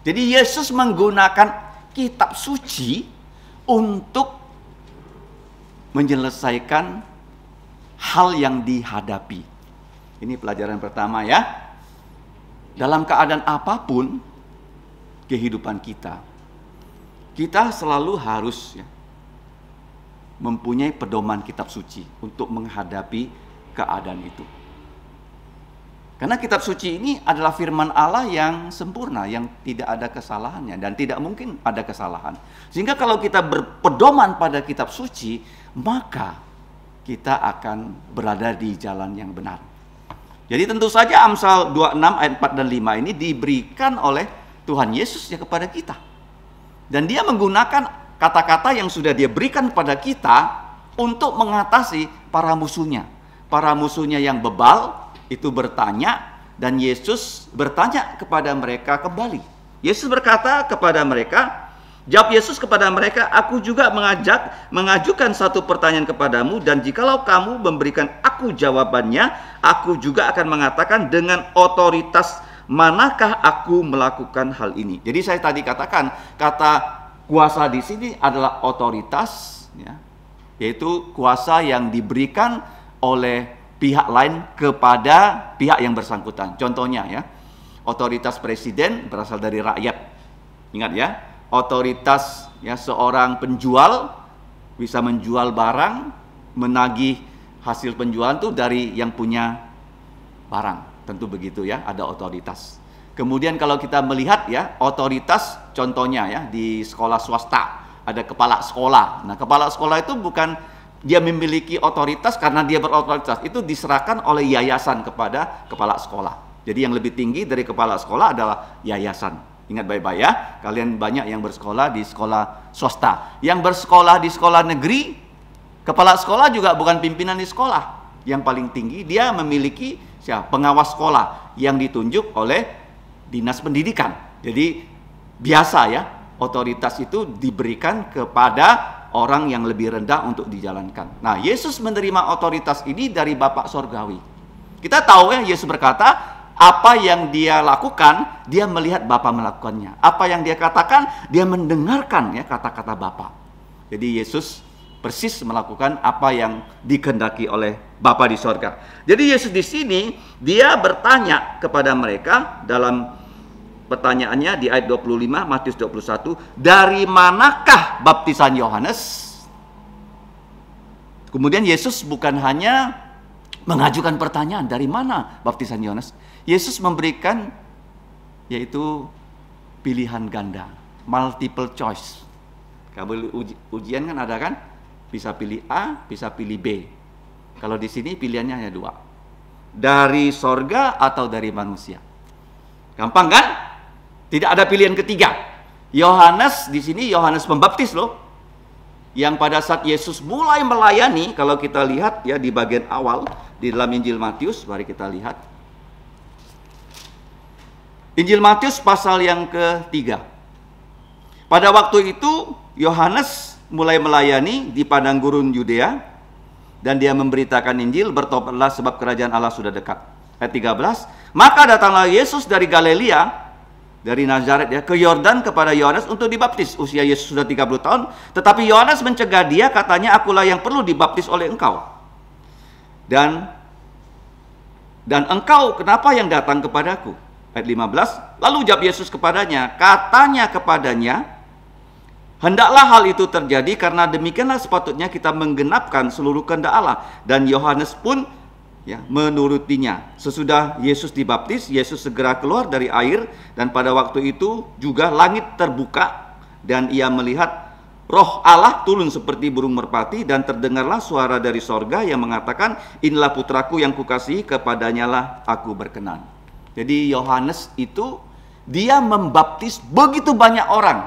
Jadi Yesus menggunakan kitab suci untuk menyelesaikan hal yang dihadapi. Ini pelajaran pertama ya. Dalam keadaan apapun kehidupan kita selalu harus ya, mempunyai pedoman kitab suci untuk menghadapi keadaan itu. Karena kitab suci ini adalah firman Allah yang sempurna, yang tidak ada kesalahannya dan tidak mungkin ada kesalahan. Sehingga kalau kita berpedoman pada kitab suci, maka kita akan berada di jalan yang benar. Jadi tentu saja Amsal 26 ayat 4 dan 5 ini diberikan oleh Tuhan Yesus ya kepada kita. Dan dia menggunakan kata-kata yang sudah dia berikan kepada kita untuk mengatasi para musuhnya. Para musuhnya yang bebal itu bertanya, dan Yesus bertanya kepada mereka kembali. Yesus berkata kepada mereka, jawab Yesus kepada mereka, aku juga mengajukan satu pertanyaan kepadamu, dan jikalau kamu memberikan aku jawabannya, aku juga akan mengatakan dengan otoritas manakah aku melakukan hal ini. Jadi saya tadi katakan, kata kuasa di sini adalah otoritas, ya, yaitu kuasa yang diberikan oleh pihak lain kepada pihak yang bersangkutan. Contohnya ya, otoritas presiden berasal dari rakyat. Ingat ya, otoritas ya seorang penjual bisa menjual barang, menagih hasil penjualan itu dari yang punya barang. Tentu begitu ya, ada otoritas. Kemudian kalau kita melihat ya, otoritas contohnya ya di sekolah swasta, ada kepala sekolah. Nah, kepala sekolah itu bukan dia memiliki otoritas karena dia berotoritas, itu diserahkan oleh yayasan kepada kepala sekolah. Jadi yang lebih tinggi dari kepala sekolah adalah yayasan. Ingat baik-baik ya, kalian banyak yang bersekolah di sekolah swasta. Yang bersekolah di sekolah negeri, kepala sekolah juga bukan pimpinan di sekolah. Yang paling tinggi dia memiliki pengawas sekolah yang ditunjuk oleh dinas pendidikan. Jadi biasa ya, otoritas itu diberikan kepada orang yang lebih rendah untuk dijalankan. Nah, Yesus menerima otoritas ini dari Bapa Sorgawi. Kita tahu ya, Yesus berkata, apa yang dia lakukan, dia melihat Bapa melakukannya. Apa yang dia katakan, dia mendengarkan ya kata-kata Bapa. Jadi Yesus persis melakukan apa yang dikehendaki oleh Bapa di sorga. Jadi Yesus di sini, dia bertanya kepada mereka dalam pertanyaannya di ayat 25, Matius 21, dari manakah baptisan Yohanes? Kemudian Yesus bukan hanya mengajukan pertanyaan, dari mana baptisan Yohanes? Yesus memberikan yaitu pilihan ganda, multiple choice. Kalau ujian kan ada kan? Bisa pilih A, bisa pilih B. Kalau di sini pilihannya hanya dua. Dari sorga atau dari manusia. Gampang kan? Tidak ada pilihan ketiga. Yohanes di sini Yohanes Pembaptis loh. Yang pada saat Yesus mulai melayani, kalau kita lihat ya di bagian awal di dalam Injil Matius, mari kita lihat. Injil Matius pasal yang ke-3. Pada waktu itu Yohanes mulai melayani di padang gurun Yudea, dan dia memberitakan Injil, bertobatlah sebab kerajaan Allah sudah dekat. Ayat 13. Maka datanglah Yesus dari Galilea, dari Nazaret ya, ke Yordan kepada Yohanes untuk dibaptis. Usia Yesus sudah 30 tahun, tetapi Yohanes mencegah dia, katanya, akulah yang perlu dibaptis oleh engkau. Dan engkau kenapa yang datang kepadaku? Ayat 15. Lalu jawab Yesus kepadanya, katanya kepadanya, hendaklah hal itu terjadi karena demikianlah sepatutnya kita menggenapkan seluruh kehendak Allah. Dan Yohanes pun ya, menurutinya. Sesudah Yesus dibaptis, Yesus segera keluar dari air, dan pada waktu itu juga langit terbuka, dan ia melihat Roh Allah turun seperti burung merpati, dan terdengarlah suara dari sorga yang mengatakan, inilah putraku yang kukasihi, kepadanyalah aku berkenan. Jadi Yohanes itu dia membaptis begitu banyak orang.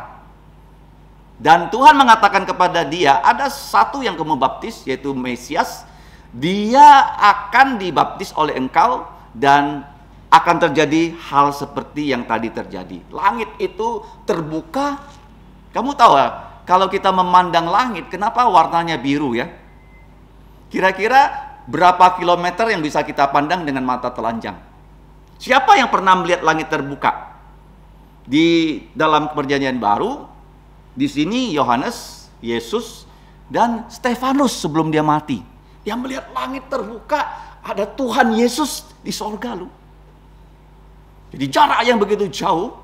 Dan Tuhan mengatakan kepada dia, ada satu yang kamu baptis, yaitu Mesias. Dia akan dibaptis oleh engkau dan akan terjadi hal seperti yang tadi terjadi. Langit itu terbuka. Kamu tahu kalau kita memandang langit, kenapa warnanya biru ya? Kira-kira berapa kilometer yang bisa kita pandang dengan mata telanjang? Siapa yang pernah melihat langit terbuka? Di dalam Perjanjian Baru, di sini Yohanes, Yesus, dan Stefanus sebelum dia mati. Dia melihat langit terbuka, ada Tuhan Yesus di sorga loh. Jadi jarak yang begitu jauh,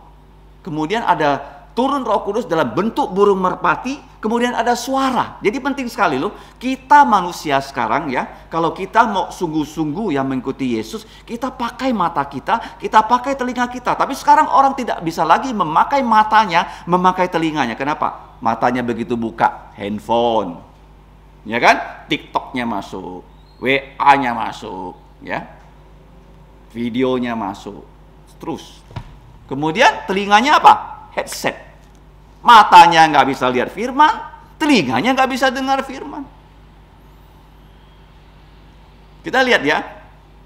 kemudian ada turun Roh Kudus dalam bentuk burung merpati, kemudian ada suara. Jadi penting sekali loh, kita manusia sekarang ya, kalau kita mau sungguh-sungguh yang mengikuti Yesus, kita pakai mata kita pakai telinga kita. Tapi sekarang orang tidak bisa lagi memakai matanya, memakai telinganya. Kenapa? Matanya begitu buka, handphone, ya kan? TikToknya masuk, WA-nya masuk, ya, videonya masuk, terus. Kemudian telinganya apa? Headset. Matanya nggak bisa lihat firman, telinganya nggak bisa dengar firman. Kita lihat ya,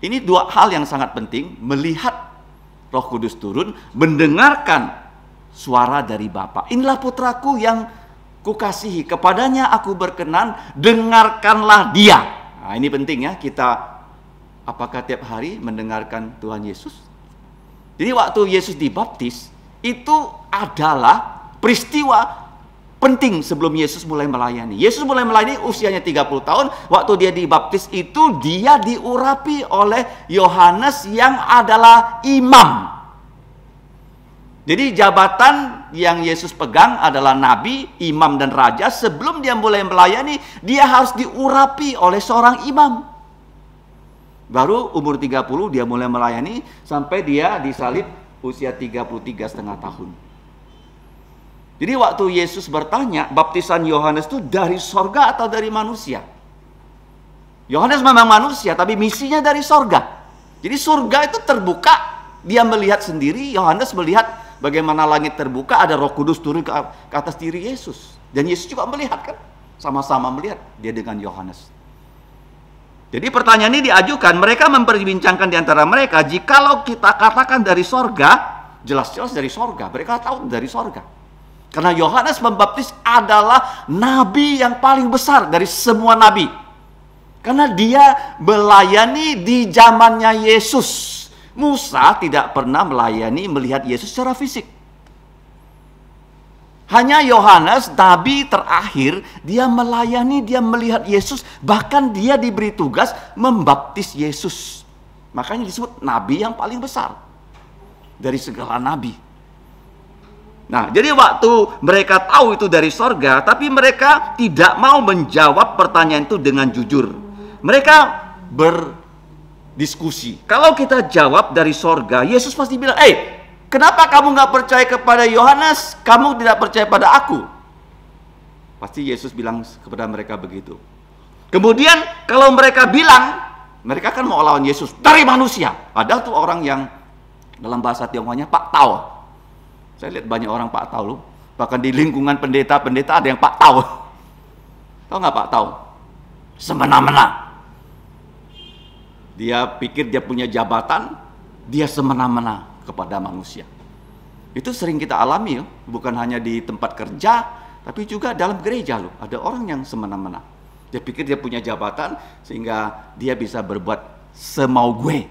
ini dua hal yang sangat penting, melihat Roh Kudus turun, mendengarkan suara dari Bapa. Inilah putraku yang kukasihi, kepadanya aku berkenan, dengarkanlah dia. Nah, ini penting ya, kita apakah tiap hari mendengarkan Tuhan Yesus? Jadi waktu Yesus dibaptis, itu adalah peristiwa penting sebelum Yesus mulai melayani. Yesus mulai melayani usianya 30 tahun. Waktu dia dibaptis itu dia diurapi oleh Yohanes yang adalah imam. Jadi jabatan yang Yesus pegang adalah nabi, imam dan raja. Sebelum dia mulai melayani, dia harus diurapi oleh seorang imam. Baru umur 30 dia mulai melayani sampai dia disalib usia 33,5 tahun. Jadi waktu Yesus bertanya, baptisan Yohanes itu dari sorga atau dari manusia? Yohanes memang manusia, tapi misinya dari sorga. Jadi surga itu terbuka, dia melihat sendiri. Yohanes melihat bagaimana langit terbuka, ada Roh Kudus turun ke atas diri Yesus. Dan Yesus juga melihat kan, sama-sama melihat dia dengan Yohanes. Jadi pertanyaan ini diajukan, mereka memperbincangkan di antara mereka, jikalau kita katakan dari sorga, jelas-jelas dari sorga, mereka tahu dari sorga. Karena Yohanes Pembaptis adalah nabi yang paling besar dari semua nabi. Karena dia melayani di zamannya Yesus. Musa tidak pernah melihat Yesus secara fisik. Hanya Yohanes, nabi terakhir, dia melayani, dia melihat Yesus, bahkan dia diberi tugas membaptis Yesus. Makanya disebut nabi yang paling besar dari segala nabi. Nah, jadi waktu mereka tahu itu dari sorga, tapi mereka tidak mau menjawab pertanyaan itu dengan jujur. Mereka berdiskusi. Kalau kita jawab dari sorga, Yesus pasti bilang, kenapa kamu nggak percaya kepada Yohanes? Kamu tidak percaya pada aku? Pasti Yesus bilang kepada mereka begitu. Kemudian kalau mereka bilang, mereka kan mau lawan Yesus dari manusia. Ada tuh orang yang dalam bahasa Tionghoanya Pak Tao. Saya lihat banyak orang Pak Tau loh. Bahkan di lingkungan pendeta-pendeta ada yang Pak Tau. Tahu nggak Pak Tau? Semena-mena. Dia pikir dia punya jabatan, dia semena-mena kepada manusia. Itu sering kita alami, bukan hanya di tempat kerja, tapi juga dalam gereja loh. Ada orang yang semena-mena. Dia pikir dia punya jabatan sehingga dia bisa berbuat semau gue.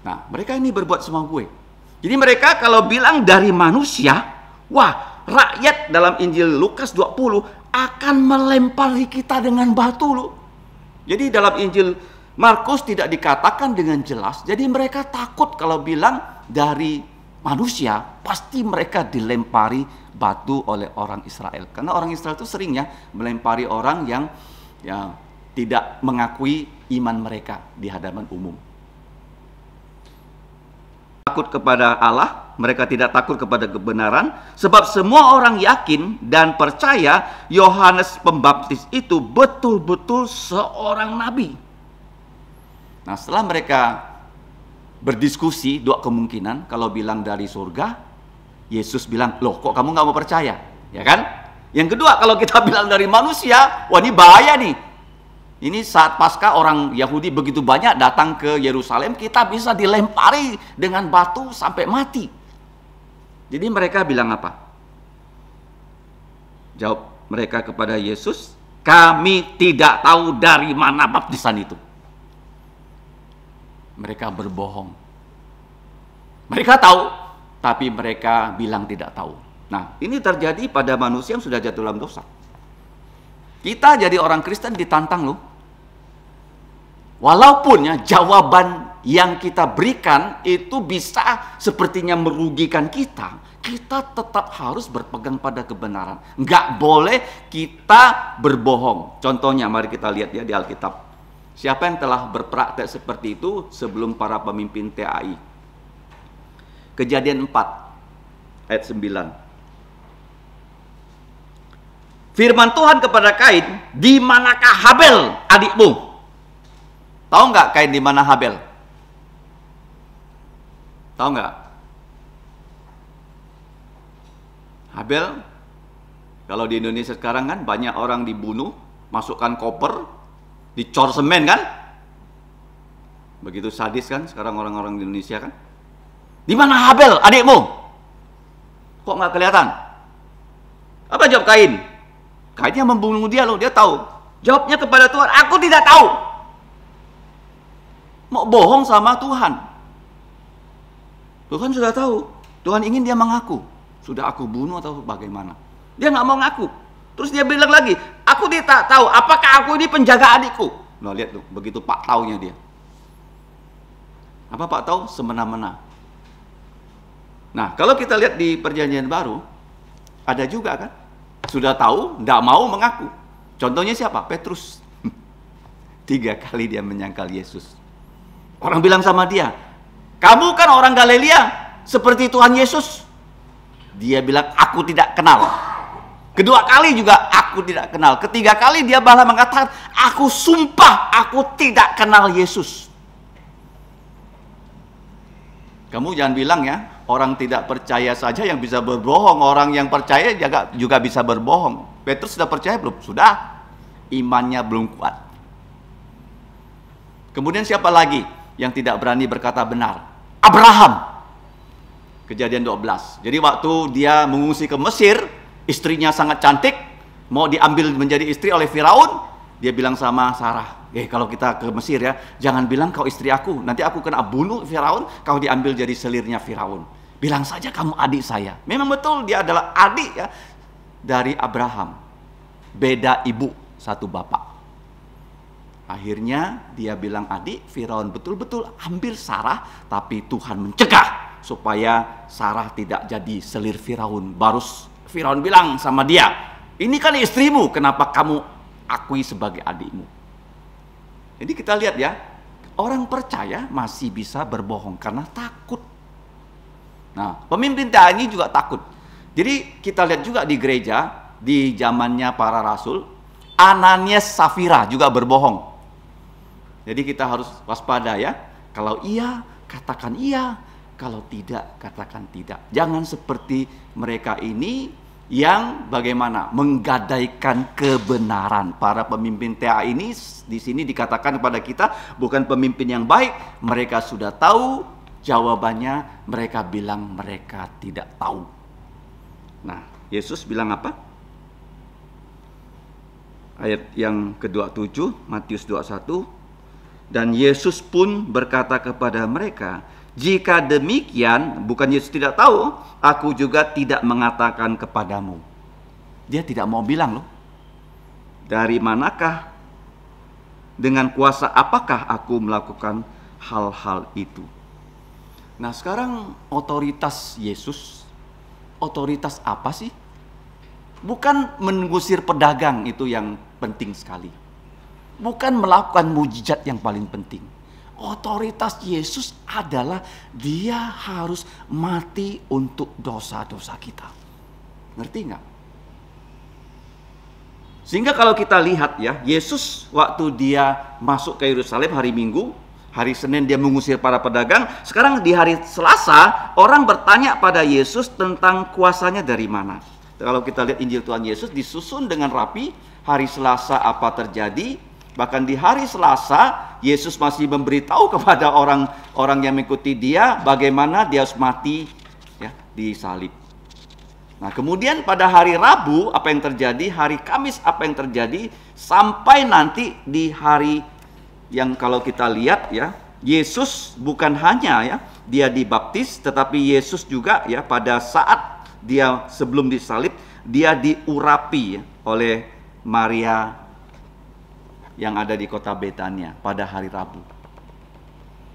Nah, mereka ini berbuat semau gue. Jadi mereka kalau bilang dari manusia, wah, rakyat dalam Injil Lukas 20 akan melempari kita dengan batu loh. Jadi dalam Injil Markus tidak dikatakan dengan jelas. Jadi mereka takut kalau bilang dari manusia, pasti mereka dilempari batu oleh orang Israel. Karena orang Israel itu seringnya melempari orang yang tidak mengakui iman mereka di hadapan umum. Takut kepada Allah, mereka tidak takut kepada kebenaran, sebab semua orang yakin dan percaya Yohanes Pembaptis itu betul-betul seorang nabi. Nah, setelah mereka berdiskusi, dua kemungkinan, kalau bilang dari surga, Yesus bilang, loh kok kamu nggak mau percaya? Ya kan? Yang kedua, kalau kita bilang dari manusia, wah ini bahaya nih. Ini saat Paskah orang Yahudi begitu banyak datang ke Yerusalem, kita bisa dilempari dengan batu sampai mati. Jadi mereka bilang apa? Jawab mereka kepada Yesus, kami tidak tahu dari mana baptisan itu. Mereka berbohong. Mereka tahu, tapi mereka bilang tidak tahu. Nah, ini terjadi pada manusia yang sudah jatuh dalam dosa. Kita jadi orang Kristen ditantang loh. Walaupun ya jawaban yang kita berikan itu bisa sepertinya merugikan kita, kita tetap harus berpegang pada kebenaran. Nggak boleh kita berbohong. Contohnya mari kita lihat ya di Alkitab. Siapa yang telah berpraktek seperti itu sebelum para pemimpin TAI? Kejadian 4 ayat 9. Firman Tuhan kepada Kain, di manakah Habel adikmu? Tahu nggak Kain di mana Habel? Tahu nggak? Habel, kalau di Indonesia sekarang kan banyak orang dibunuh, masukkan koper, dicor semen kan? Begitu sadis kan sekarang orang-orang di Indonesia kan? Di mana Habel adikmu? Kok nggak kelihatan? Apa jawab Kain? Kain yang membunuh dia loh, dia tahu. Jawabnya kepada Tuhan, aku tidak tahu. Mau bohong sama Tuhan. Tuhan sudah tahu. Tuhan ingin dia mengaku. Sudah aku bunuh atau bagaimana? Dia nggak mau ngaku. Terus dia bilang lagi, aku tidak tahu apakah aku ini penjaga adikku. Nah lihat tuh, begitu Pak taunya dia. Apa Pak tahu? Semena-mena. Nah kalau kita lihat di Perjanjian Baru, ada juga kan? Sudah tahu, tidak mau mengaku. Contohnya siapa? Petrus. 3 kali dia menyangkal Yesus. Orang bilang sama dia, kamu kan orang Galilea, seperti Tuhan Yesus. Dia bilang, aku tidak kenal. Kedua kali juga, aku tidak kenal. Ketiga kali dia malah mengatakan, aku sumpah, aku tidak kenal Yesus. Kamu jangan bilang ya, orang tidak percaya saja yang bisa berbohong. Orang yang percaya juga bisa berbohong. Petrus sudah percaya belum? Sudah. Imannya belum kuat. Kemudian siapa lagi yang tidak berani berkata benar? Abraham. Kejadian 12. Jadi waktu dia mengungsi ke Mesir, istrinya sangat cantik, mau diambil menjadi istri oleh Firaun, dia bilang sama Sarah, kalau kita ke Mesir ya, jangan bilang kau istri aku, nanti aku kena bunuh Firaun, kau diambil jadi selirnya Firaun. Bilang saja kamu adik saya. Memang betul dia adalah adik ya dari Abraham. Beda ibu, satu bapak. Akhirnya dia bilang adik, Firaun betul-betul ambil Sarah, tapi Tuhan mencegah supaya Sarah tidak jadi selir Firaun. Baru Firaun bilang sama dia, ini kan istrimu, kenapa kamu akui sebagai adikmu? Jadi kita lihat ya, orang percaya masih bisa berbohong karena takut. Nah, pemimpin TAI juga takut. Jadi kita lihat juga di gereja, di zamannya para rasul, Ananias Safira juga berbohong. Jadi kita harus waspada ya. Kalau iya, katakan iya. Kalau tidak, katakan tidak. Jangan seperti mereka ini yang bagaimana menggadaikan kebenaran. Para pemimpin TA ini di sini dikatakan kepada kita bukan pemimpin yang baik. Mereka sudah tahu jawabannya, mereka bilang mereka tidak tahu. Nah, Yesus bilang apa? Ayat yang ke-27, Matius 21. Dan Yesus pun berkata kepada mereka, jika demikian, bukan Yesus tidak tahu, aku juga tidak mengatakan kepadamu. Dia tidak mau bilang loh. Dari manakah, dengan kuasa apakah aku melakukan hal-hal itu? Nah sekarang otoritas Yesus, otoritas apa sih? Bukan mengusir pedagang itu yang penting sekali. Bukan melakukan mujizat yang paling penting. Otoritas Yesus adalah dia harus mati untuk dosa-dosa kita. Ngerti nggak? Sehingga kalau kita lihat ya, Yesus waktu dia masuk ke Yerusalem hari Minggu, Hari Senin dia mengusir para pedagang. Sekarang di hari Selasa, orang bertanya pada Yesus tentang kuasanya dari mana. Kalau kita lihat Injil Tuhan Yesus disusun dengan rapi. Hari Selasa apa terjadi? Bahkan di hari Selasa, Yesus masih memberitahu kepada orang-orang yang mengikuti dia bagaimana dia harus mati ya, disalib. Nah, kemudian pada hari Rabu apa yang terjadi? Hari Kamis apa yang terjadi? Sampai nanti di hari yang kalau kita lihat ya, Yesus bukan hanya ya dia dibaptis, tetapi Yesus juga ya pada saat dia sebelum disalib dia diurapi ya, oleh Maria yang ada di kota Betania pada hari Rabu.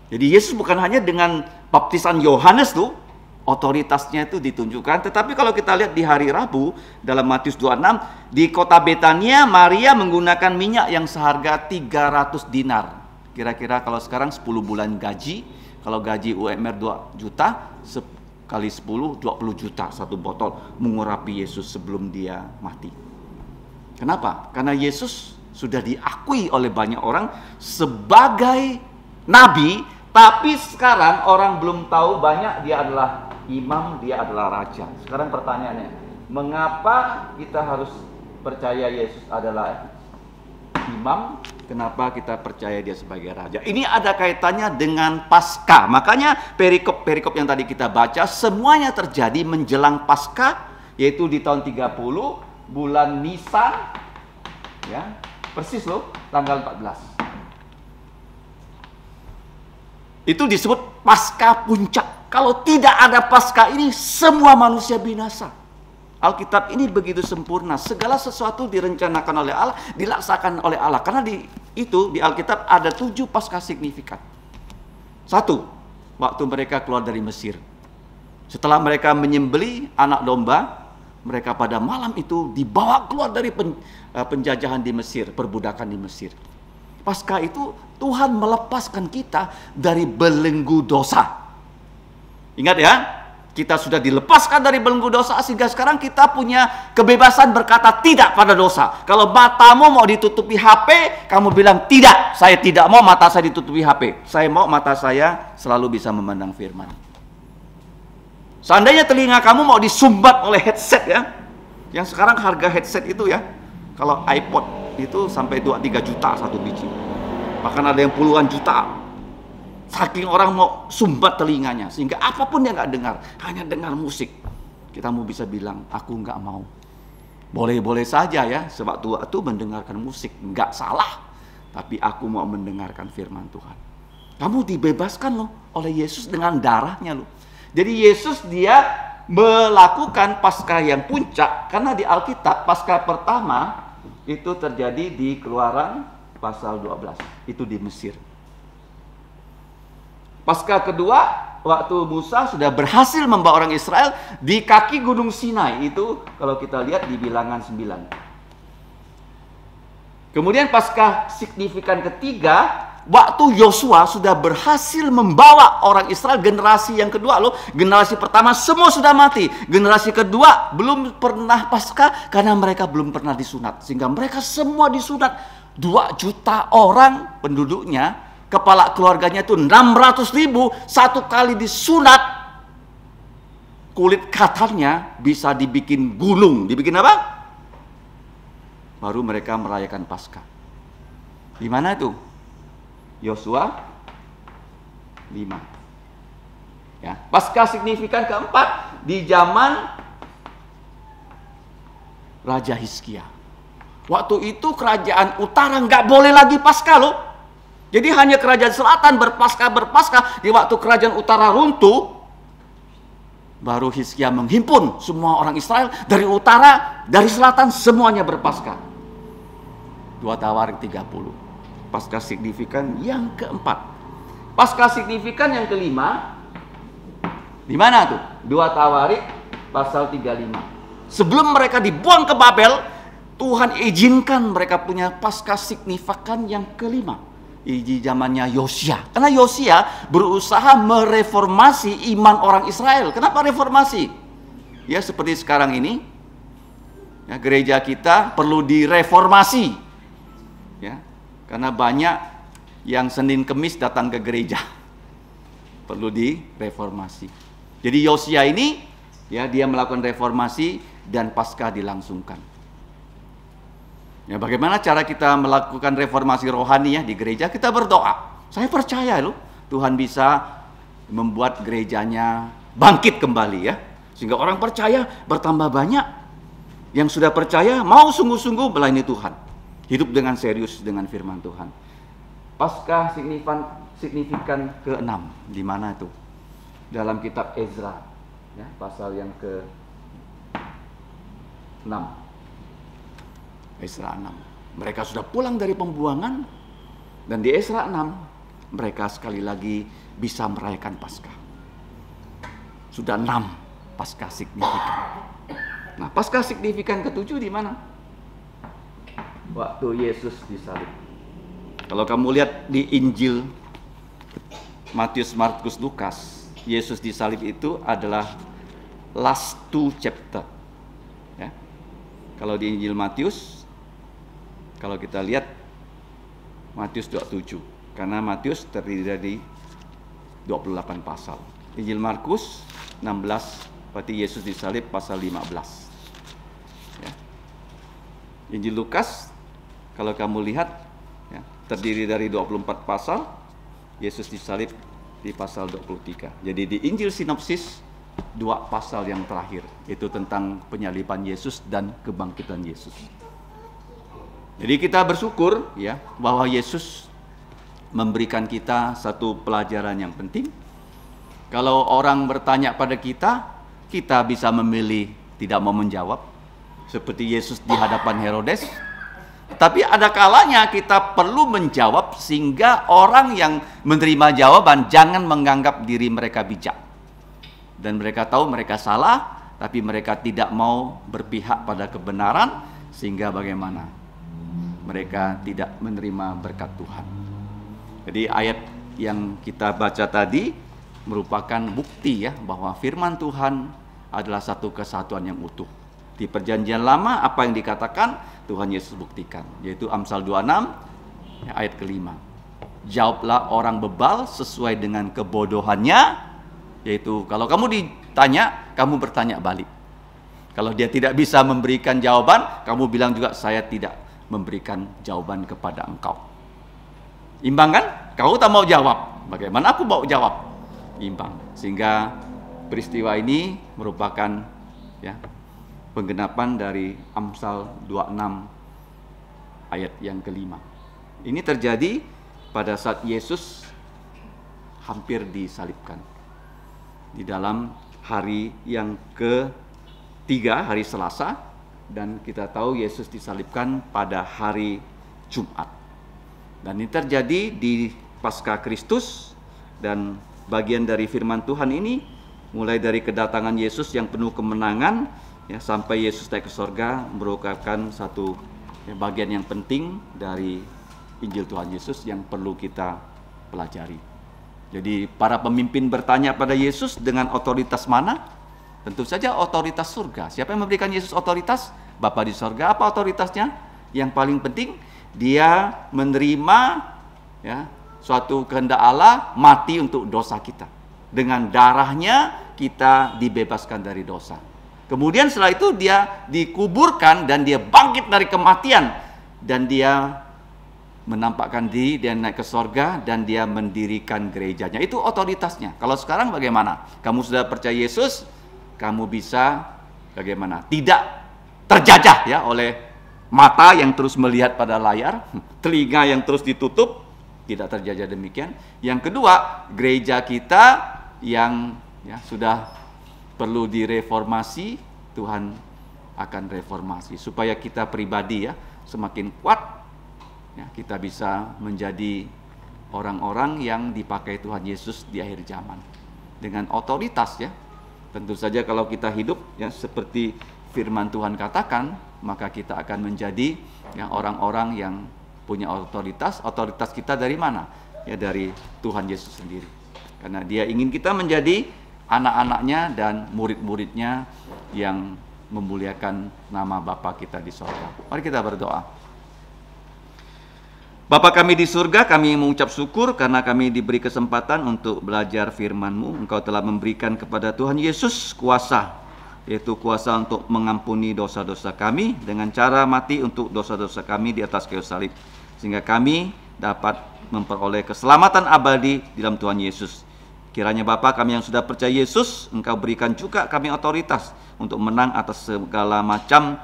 Jadi Yesus bukan hanya dengan baptisan Yohanes tuh otoritasnya itu ditunjukkan, tetapi kalau kita lihat di hari Rabu dalam Matius 26 di kota Betania, Maria menggunakan minyak yang seharga 300 dinar. Kira-kira kalau sekarang 10 bulan gaji, kalau gaji UMR 2 juta, kali 10 20 juta satu botol mengurapi Yesus sebelum dia mati. Kenapa? Karena Yesus sudah diakui oleh banyak orang sebagai nabi, tapi sekarang orang belum tahu banyak dia adalah imam, dia adalah raja. Sekarang pertanyaannya, mengapa kita harus percaya Yesus adalah imam? Kenapa kita percaya dia sebagai raja? Ini ada kaitannya dengan Paskah. Makanya perikop yang tadi kita baca semuanya terjadi menjelang Paskah, yaitu di tahun 30 bulan Nisan, ya persis loh, tanggal 14. Itu disebut Paskah puncak. Kalau tidak ada Paskah ini, semua manusia binasa. Alkitab ini begitu sempurna. Segala sesuatu direncanakan oleh Allah, dilaksanakan oleh Allah. Karena di Alkitab ada 7 Paskah signifikan. 1, waktu mereka keluar dari Mesir. Setelah mereka menyembelih anak domba, mereka pada malam itu dibawa keluar dari penjajahan di Mesir, perbudakan di Mesir. Paskah itu Tuhan melepaskan kita dari belenggu dosa. Ingat ya, kita sudah dilepaskan dari belenggu dosa sehingga sekarang kita punya kebebasan berkata tidak pada dosa. Kalau matamu mau ditutupi HP, kamu bilang tidak, saya tidak mau mata saya ditutupi HP. Saya mau mata saya selalu bisa memandang firman. Seandainya telinga kamu mau disumbat oleh headset ya, yang sekarang harga headset itu ya, kalau iPod itu sampai 2-3 juta satu biji. Bahkan ada yang puluhan juta. Saking orang mau sumbat telinganya, sehingga apapun yang nggak dengar, hanya dengar musik. Kita mau bisa bilang, aku nggak mau. Boleh-boleh saja ya, sebab tua itu mendengarkan musik, nggak salah. Tapi aku mau mendengarkan firman Tuhan. Kamu dibebaskan loh oleh Yesus dengan darahnya loh. Jadi Yesus dia melakukan Paskah yang puncak, karena di Alkitab Paskah pertama itu terjadi di Keluaran pasal 12, itu di Mesir. Paskah kedua, waktu Musa sudah berhasil membawa orang Israel di kaki Gunung Sinai. Itu kalau kita lihat di Bilangan 9. Kemudian Paskah signifikan ketiga, waktu Yosua sudah berhasil membawa orang Israel, generasi yang kedua loh. Generasi pertama semua sudah mati. Generasi kedua belum pernah Paskah karena mereka belum pernah disunat. Sehingga mereka semua disunat. 2 juta orang penduduknya. Kepala keluarganya itu 600.000, satu kali disunat, kulit katanya bisa dibikin gunung. Dibikin apa? Baru mereka merayakan Paskah. Di mana itu? Yosua 5. Ya, Paskah signifikan keempat di zaman Raja Hizkia. Waktu itu kerajaan utara nggak boleh lagi Paskah loh. Jadi hanya kerajaan selatan berpaskah. Di waktu kerajaan utara runtuh, baru Hizkia menghimpun semua orang Israel dari utara, dari selatan, semuanya berpaskah. 2 Tawarik 30. Paskah signifikan yang keempat. Paskah signifikan yang kelima, di mana tuh? 2 Tawarik pasal 35. Sebelum mereka dibuang ke Babel, Tuhan izinkan mereka punya Paskah signifikan yang kelima. Di zamannya Yosia. Karena Yosia berusaha mereformasi iman orang Israel. Kenapa reformasi? Ya seperti sekarang ini, ya, gereja kita perlu direformasi. Ya, karena banyak yang Senin Kemis datang ke gereja. Perlu direformasi. Jadi Yosia ini ya dia melakukan reformasi dan Paskah dilangsungkan. Ya, bagaimana cara kita melakukan reformasi rohani ya di gereja? Kita berdoa. Saya percaya loh, Tuhan bisa membuat gerejanya bangkit kembali ya. Sehingga orang percaya bertambah banyak. Yang sudah percaya mau sungguh-sungguh melayani Tuhan. Hidup dengan serius dengan firman Tuhan. Paskah signifikan ke-6. Di mana itu? Dalam kitab Ezra. Ya, pasal yang ke-6. Ezra 6. Mereka sudah pulang dari pembuangan, dan di Ezra 6 mereka sekali lagi bisa merayakan Paskah. Sudah 6 Paskah signifikan. Nah, Paskah signifikan ke-7 di mana? Waktu Yesus disalib. Kalau kamu lihat di Injil Matius, Markus, Lukas, Yesus disalib itu adalah last 2 chapter. Ya. Kalau di Injil Matius, kalau kita lihat Matius 27, karena Matius terdiri dari 28 pasal. Injil Markus 16, berarti Yesus disalib pasal 15. Ya. Injil Lukas, kalau kamu lihat, ya, terdiri dari 24 pasal, Yesus disalib di pasal 23. Jadi di Injil sinopsis, 2 pasal yang terakhir, itu tentang penyaliban Yesus dan kebangkitan Yesus. Jadi kita bersyukur ya bahwa Yesus memberikan kita satu pelajaran yang penting. Kalau orang bertanya pada kita, kita bisa memilih tidak mau menjawab seperti Yesus di hadapan Herodes. Tapi ada kalanya kita perlu menjawab sehingga orang yang menerima jawaban jangan menganggap diri mereka bijak. Dan mereka tahu mereka salah, tapi mereka tidak mau berpihak pada kebenaran sehingga bagaimana? Mereka tidak menerima berkat Tuhan. Jadi ayat yang kita baca tadi merupakan bukti ya bahwa firman Tuhan adalah satu kesatuan yang utuh. Di perjanjian lama apa yang dikatakan Tuhan Yesus buktikan, yaitu Amsal 26 ya, ayat ke-5. Jawablah orang bebal sesuai dengan kebodohannya, yaitu kalau kamu ditanya, kamu bertanya balik. Kalau dia tidak bisa memberikan jawaban, kamu bilang juga saya tidak memberikan jawaban kepada engkau. Imbang kan? Kau tak mau jawab. Bagaimana aku mau jawab? Imbang. Sehingga peristiwa ini merupakan ya penggenapan dari Amsal 26 ayat yang ke-5. Ini terjadi pada saat Yesus hampir disalibkan. Di dalam hari yang ke-3, hari Selasa. Dan kita tahu Yesus disalibkan pada hari Jumat. Dan ini terjadi di Paskah Kristus. Dan bagian dari firman Tuhan ini, mulai dari kedatangan Yesus yang penuh kemenangan, ya, sampai Yesus naik ke sorga, merupakan satu ya, bagian yang penting dari Injil Tuhan Yesus yang perlu kita pelajari. Jadi para pemimpin bertanya pada Yesus dengan otoritas mana? Tentu saja otoritas surga. Siapa yang memberikan Yesus otoritas? Bapa di surga. Apa otoritasnya? Yang paling penting, dia menerima ya, suatu kehendak Allah mati untuk dosa kita. Dengan darahnya kita dibebaskan dari dosa. Kemudian setelah itu dia dikuburkan dan dia bangkit dari kematian. Dan dia menampakkan diri, dia naik ke sorga dan dia mendirikan gerejanya. Itu otoritasnya. Kalau sekarang bagaimana? Kamu sudah percaya Yesus, kamu bisa bagaimana? Tidak terjajah ya oleh mata yang terus melihat pada layar, telinga yang terus ditutup, tidak terjajah demikian. Yang kedua, gereja kita yang ya, sudah perlu direformasi, Tuhan akan reformasi supaya kita pribadi ya semakin kuat, ya, kita bisa menjadi orang-orang yang dipakai Tuhan Yesus di akhir zaman dengan otoritas ya. Tentu saja kalau kita hidup ya seperti firman Tuhan katakan, maka kita akan menjadi ya orang-orang yang punya otoritas. Otoritas kita dari mana? Ya dari Tuhan Yesus sendiri. Karena Dia ingin kita menjadi anak-anaknya dan murid-muridnya yang memuliakan nama Bapa kita di sorga. Mari kita berdoa. Bapa kami di surga, kami mengucap syukur karena kami diberi kesempatan untuk belajar firman-Mu. Engkau telah memberikan kepada Tuhan Yesus kuasa, yaitu kuasa untuk mengampuni dosa-dosa kami dengan cara mati untuk dosa-dosa kami di atas kayu salib, sehingga kami dapat memperoleh keselamatan abadi di dalam Tuhan Yesus. Kiranya Bapa, kami yang sudah percaya Yesus, Engkau berikan juga kami otoritas untuk menang atas segala macam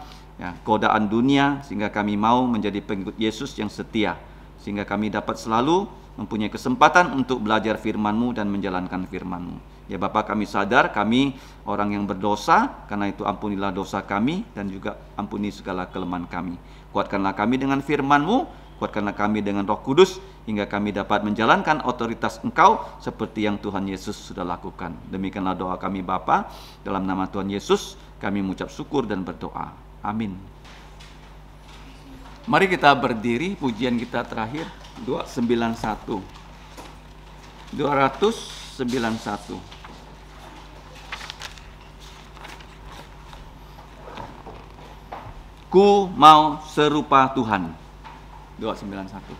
godaan dunia, sehingga kami mau menjadi pengikut Yesus yang setia, sehingga kami dapat selalu mempunyai kesempatan untuk belajar firman-Mu dan menjalankan firman-Mu. Ya Bapa, kami sadar kami orang yang berdosa, karena itu ampunilah dosa kami dan juga ampuni segala kelemahan kami. Kuatkanlah kami dengan firman-Mu, kuatkanlah kami dengan Roh Kudus, hingga kami dapat menjalankan otoritas Engkau seperti yang Tuhan Yesus sudah lakukan. Demikianlah doa kami Bapa, dalam nama Tuhan Yesus kami mengucap syukur dan berdoa. Amin. Mari kita berdiri, pujian kita terakhir 291. 291. Ku mau serupa Tuhan. 291.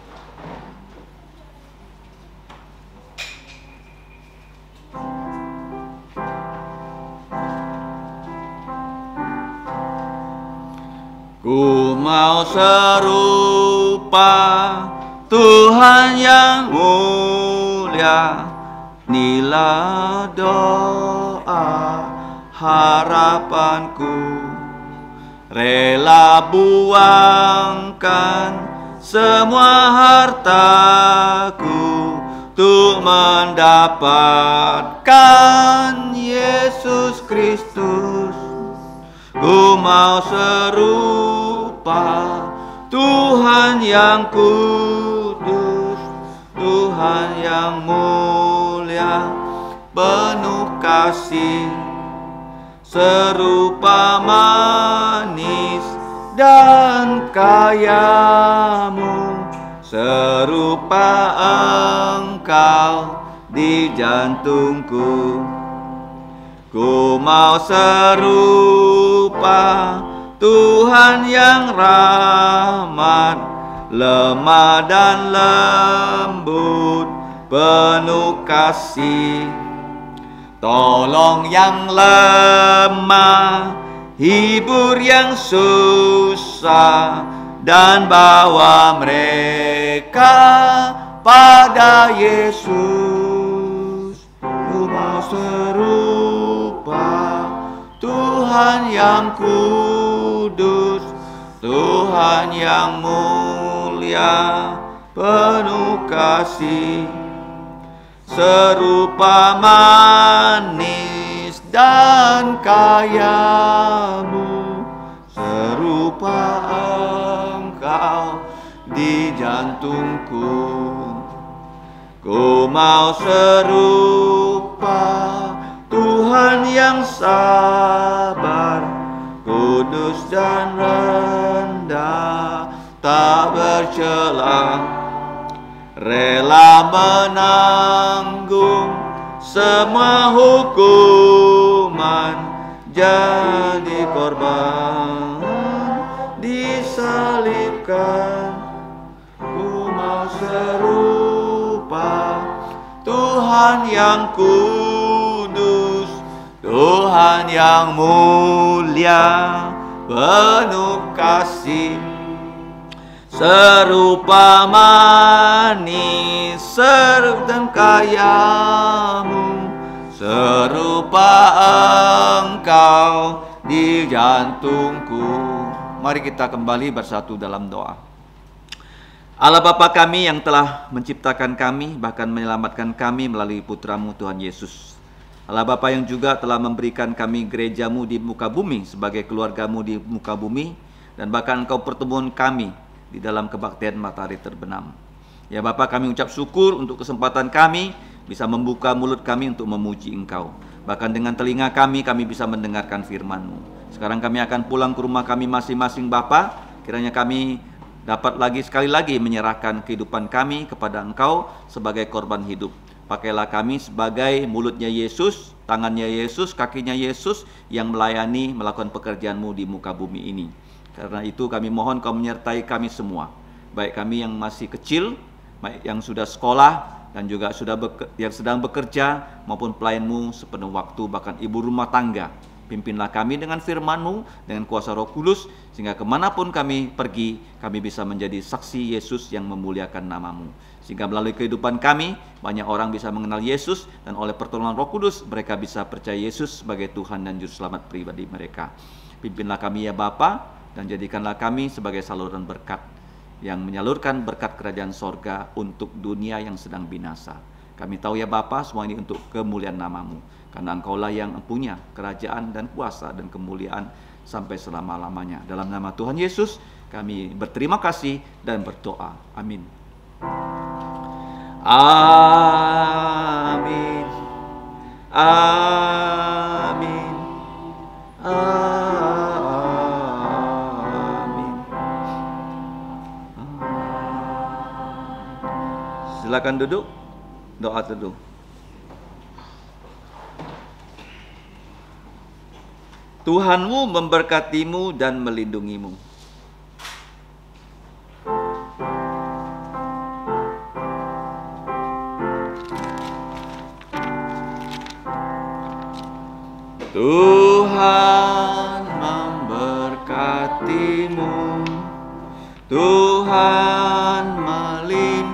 Ku mau serupa Tuhan yang mulia, inilah doa harapanku. Rela buangkan semua hartaku untuk mendapatkan Yesus Kristus. Ku mau serupa Tuhan yang kudus, Tuhan yang mulia, penuh kasih, serupa manis dan kayamu, serupa Engkau di jantungku. Ku mau serupa Tuhan yang rahmat, lemah dan lembut, penuh kasih. Tolong yang lemah, hibur yang susah, dan bawa mereka pada Yesus. Ku mau serupa Tuhan yang kudus, Tuhan yang mulia, penuh kasih, serupa manis dan kayamu, serupa Engkau di jantungku. Ku mau serupa Tuhan yang sabar, kudus dan rendah, tak bercela, rela menanggung semua hukuman, jadi korban, disalibkan. Ku mau serupa Tuhan yang kudus, Tuhan yang mulia, penuh kasih, serupa manis dan kayamu, serupa Engkau di jantungku. Mari kita kembali bersatu dalam doa. Allah Bapa kami yang telah menciptakan kami, bahkan menyelamatkan kami melalui Putra-Mu Tuhan Yesus. Allah Bapa yang juga telah memberikan kami gereja-Mu di muka bumi sebagai keluarga-Mu di muka bumi, dan bahkan Engkau pertemuan kami di dalam kebaktian matahari terbenam. Ya Bapa, kami ucap syukur untuk kesempatan kami bisa membuka mulut kami untuk memuji Engkau. Bahkan dengan telinga kami bisa mendengarkan firman-Mu. Sekarang kami akan pulang ke rumah kami masing-masing Bapa. Kiranya kami dapat sekali lagi menyerahkan kehidupan kami kepada Engkau sebagai korban hidup. Pakailah kami sebagai mulutnya Yesus, tangannya Yesus, kakinya Yesus yang melayani, melakukan pekerjaan-Mu di muka bumi ini. Karena itu kami mohon Kau menyertai kami semua. baik kami yang masih kecil, baik yang sudah sekolah, dan juga yang sedang bekerja, maupun pelayan-Mu sepenuh waktu, bahkan ibu rumah tangga. Pimpinlah kami dengan firman-Mu, dengan kuasa Roh Kudus, sehingga kemanapun kami pergi, kami bisa menjadi saksi Yesus yang memuliakan nama-Mu. Sehingga melalui kehidupan kami, banyak orang bisa mengenal Yesus, dan oleh pertolongan Roh Kudus, mereka bisa percaya Yesus sebagai Tuhan dan Juru Selamat pribadi mereka. Pimpinlah kami ya Bapa, dan jadikanlah kami sebagai saluran berkat, yang menyalurkan berkat kerajaan sorga untuk dunia yang sedang binasa. Kami tahu ya Bapa, semua ini untuk kemuliaan nama-Mu, karena Engkaulah yang punya kerajaan dan kuasa dan kemuliaan sampai selama-lamanya. Dalam nama Tuhan Yesus, kami berterima kasih dan berdoa. Amin. Amin. Amin. Amin. Silakan duduk. Doa teduh. Tuhanmu memberkatimu dan melindungimu. Tuhan memberkatimu, Tuhan melindungimu.